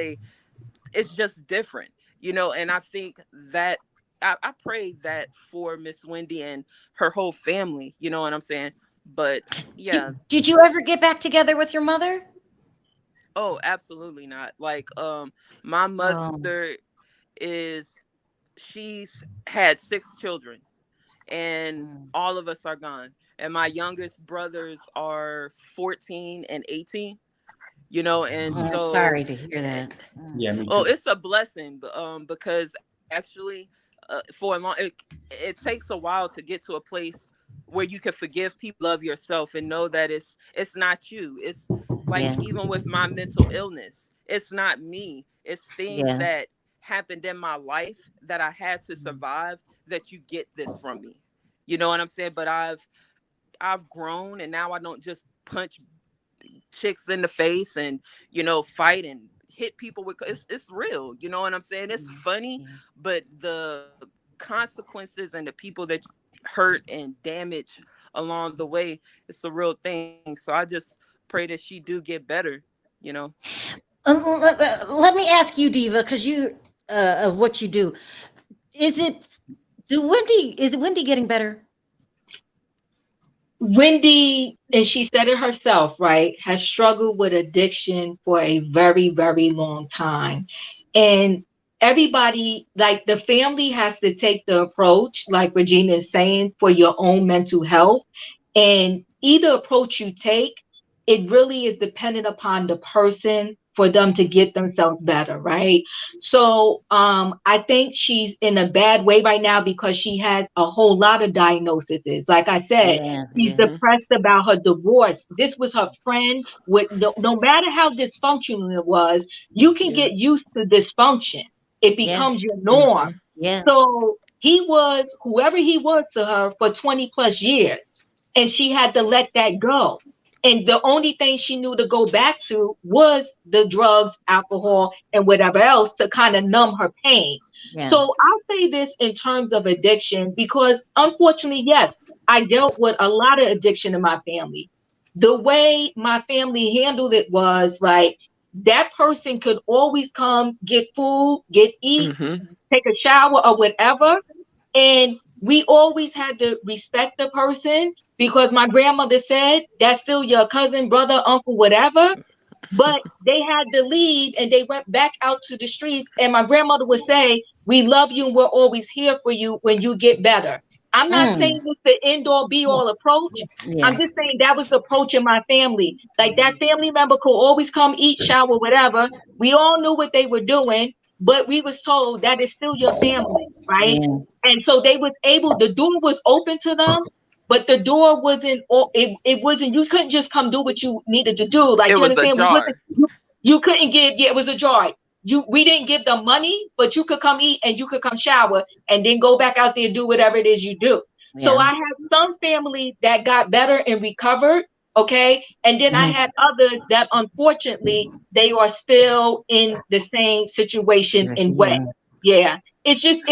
Speaker 13: It's just different, and I think that I pray that for Miss Wendy and her whole family, you know what I'm saying? But yeah.
Speaker 1: Did you ever get back together with your mother?
Speaker 13: Oh, absolutely not. Like, my mother she's had 6 children, and all of us are gone. And my youngest brothers are 14 and 18, and so
Speaker 1: I'm sorry to hear that.
Speaker 2: Yeah, me too.
Speaker 13: Oh, it's a blessing, because actually, for a long, it takes a while to get to a place where you can forgive people, love yourself, and know that it's not you. It's like, even with my mental illness, it's not me. It's things that happened in my life that I had to survive, that you get this from me. You know what I'm saying? But I've grown, and now I don't just punch chicks in the face and fight and hit people with. It's real. You know what I'm saying? It's funny, but the consequences and the people that hurt and damage along the way, it's a real thing. So I just pray that she do get better.
Speaker 1: Let me ask you, Diva, because you of what you do. Is Wendy getting better?
Speaker 8: Wendy, and she said it herself, right, has struggled with addiction for a very, very long time. And everybody, like the family has to take the approach, like Regina is saying, for your own mental health. And either approach you take, it really is dependent upon the person for them to get themselves better, right? So I think she's in a bad way right now because she has a whole lot of diagnoses. Like I said, she's depressed about her divorce. This was her friend. With no matter how dysfunctional it was, you can get used to dysfunction. It becomes your norm. So he was whoever he was to her for 20 plus years, and she had to let that go. And the only thing she knew to go back to was the drugs, alcohol, and whatever else to kind of numb her pain. So I'll say this in terms of addiction, because unfortunately, yes, I dealt with a lot of addiction in my family. The way my family handled it was like that person could always come, get food, eat, take a shower or whatever. And we always had to respect the person, because my grandmother said that's still your cousin, brother, uncle, whatever. But they had to leave and they went back out to the streets. And my grandmother would say, we love you and we're always here for you when you get better. I'm not saying it's the end all be all approach. I'm just saying that was the approach in my family. Like that family member could always come eat, shower, whatever. We all knew what they were doing, but we was told that is still your family, right? And so they was able, the door was open to them, but the door wasn't, it wasn't, you couldn't just come do what you needed to do. Like,
Speaker 13: it
Speaker 8: you
Speaker 13: was
Speaker 8: understand?
Speaker 13: a jar.
Speaker 8: You couldn't give, it was a jar. We didn't give them money, but you could come eat and you could come shower and then go back out there and do whatever it is you do. So I had some family that got better and recovered, okay? And then I had others that unfortunately, they are still in the same situation and way. It's just,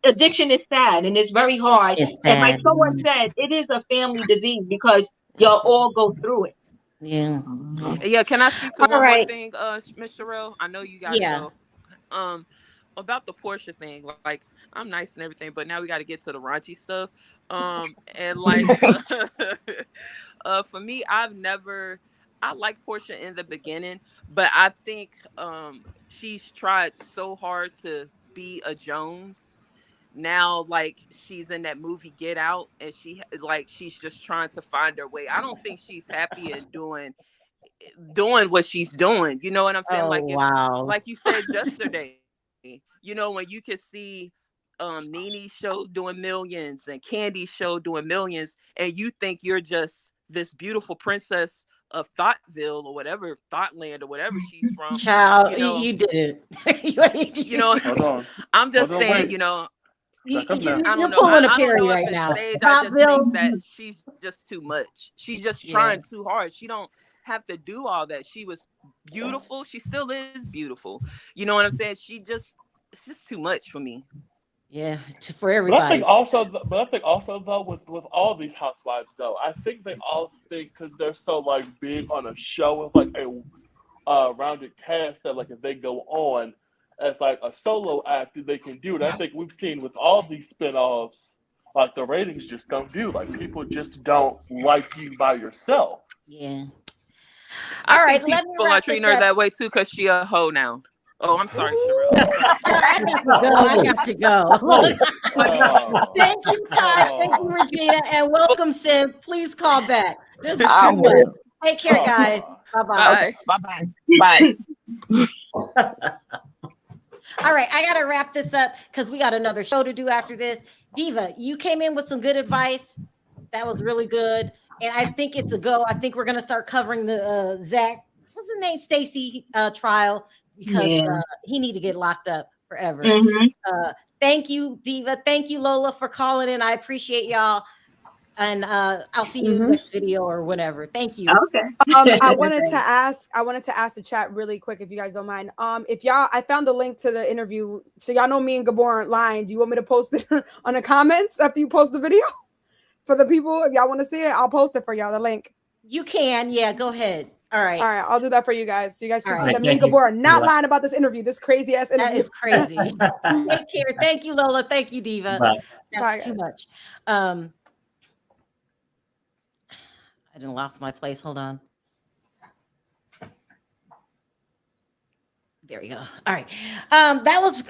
Speaker 8: addiction is sad and it's very hard. And like someone said, it is a family disease because y'all all go through it.
Speaker 13: Yeah, can I speak to one more thing, Miss Sharrell? I know you gotta go. About the Porsha thing, like I'm nice and everything, but now we got to get to the raunchy stuff. And like for me, I like Porsha in the beginning, but I think she's tried so hard to be a Jones. Now, like she's in that movie Get Out, and she's just trying to find her way. I don't think she's happy in doing what she's doing. You know what I'm saying? Like you said yesterday, you know, when you could see Nene's shows doing millions and Candy's show doing millions, and you think you're just this beautiful princess of Thoughtville or whatever, Thoughtland or whatever she's from.
Speaker 1: Child, you did it.
Speaker 13: You know, I'm just saying, you know,
Speaker 1: you're pulling a Perry right now.
Speaker 13: I just think that she's just too much. She's just trying too hard. She don't have to do all that. She was beautiful. She still is beautiful. You know what I'm saying? It's just too much for me.
Speaker 1: For everybody.
Speaker 11: But I think also though with all these housewives though, I think they all think because they're so like big on a show with like a rounded cast that like if they go on as like a solo act, they can do it. I think we've seen with all these spinoffs, like the ratings just don't do. Like people just don't like you by yourself.
Speaker 13: All right, people are treating her that way too because she a hoe now. Oh, I'm sorry, Sharrell.
Speaker 1: I got to go. Thank you, Todd. Thank you, Regina, and welcome, Sim. Please call back. This is too much. Take care, guys. Bye-bye.
Speaker 12: Bye.
Speaker 1: All right, I gotta wrap this up because we got another show to do after this. Diva, you came in with some good advice. That was really good, and I think it's a go. I think we're gonna start covering the Zach, what's his name, Stacy trial because he need to get locked up forever. Thank you, Diva. Thank you, Lola, for calling in. I appreciate y'all. And I'll see you next video or whatever. Thank you.
Speaker 4: Okay. I wanted to ask the chat really quick, if you guys don't mind. I found the link to the interview. So y'all know me and Gabor aren't lying. Do you want me to post it on the comments after you post the video for the people? If y'all want to see it, I'll post it for y'all, the link.
Speaker 1: You can. Yeah, go ahead. All right.
Speaker 4: I'll do that for you guys. So you guys can see that me and Gabor are not lying about this interview. This crazy ass interview.
Speaker 1: That is crazy. Take care. Thank you, Lola. Thank you, Diva.
Speaker 2: Bye.
Speaker 1: That's too much. didn't lost my place. Hold on. There we go. All right. That was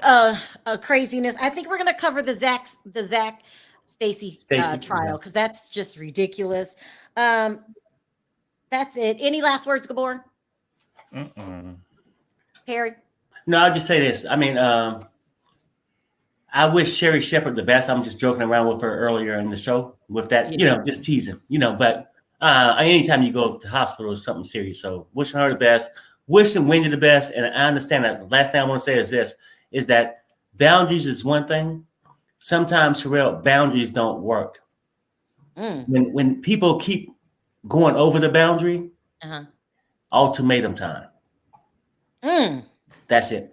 Speaker 1: a craziness. I think we're gonna cover the Zach Stacey trial because that's just ridiculous. That's it. Any last words, Gabor? Perry?
Speaker 2: No, I'll just say this. I mean, I wish Sherry Shepherd the best. I'm just joking around with her earlier in the show with that, just teasing, but anytime you go to hospital, it's something serious. So wishing her the best, wishing Wendy the best. And I understand that. The last thing I want to say is this, is that boundaries is one thing. Sometimes, Sharrell, boundaries don't work. When people keep going over the boundary, ultimatum time. That's it.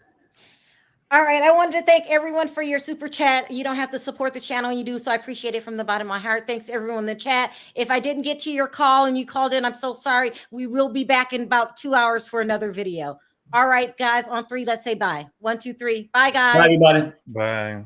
Speaker 1: All right. I wanted to thank everyone for your super chat. You don't have to support the channel, and you do, so I appreciate it from the bottom of my heart. Thanks everyone in the chat. If I didn't get to your call and you called in, I'm so sorry. We will be back in about 2 hours for another video. All right, guys, on 3, let's say bye. 1, 2, 3. Bye, guys.
Speaker 2: Bye, everybody.
Speaker 7: Bye.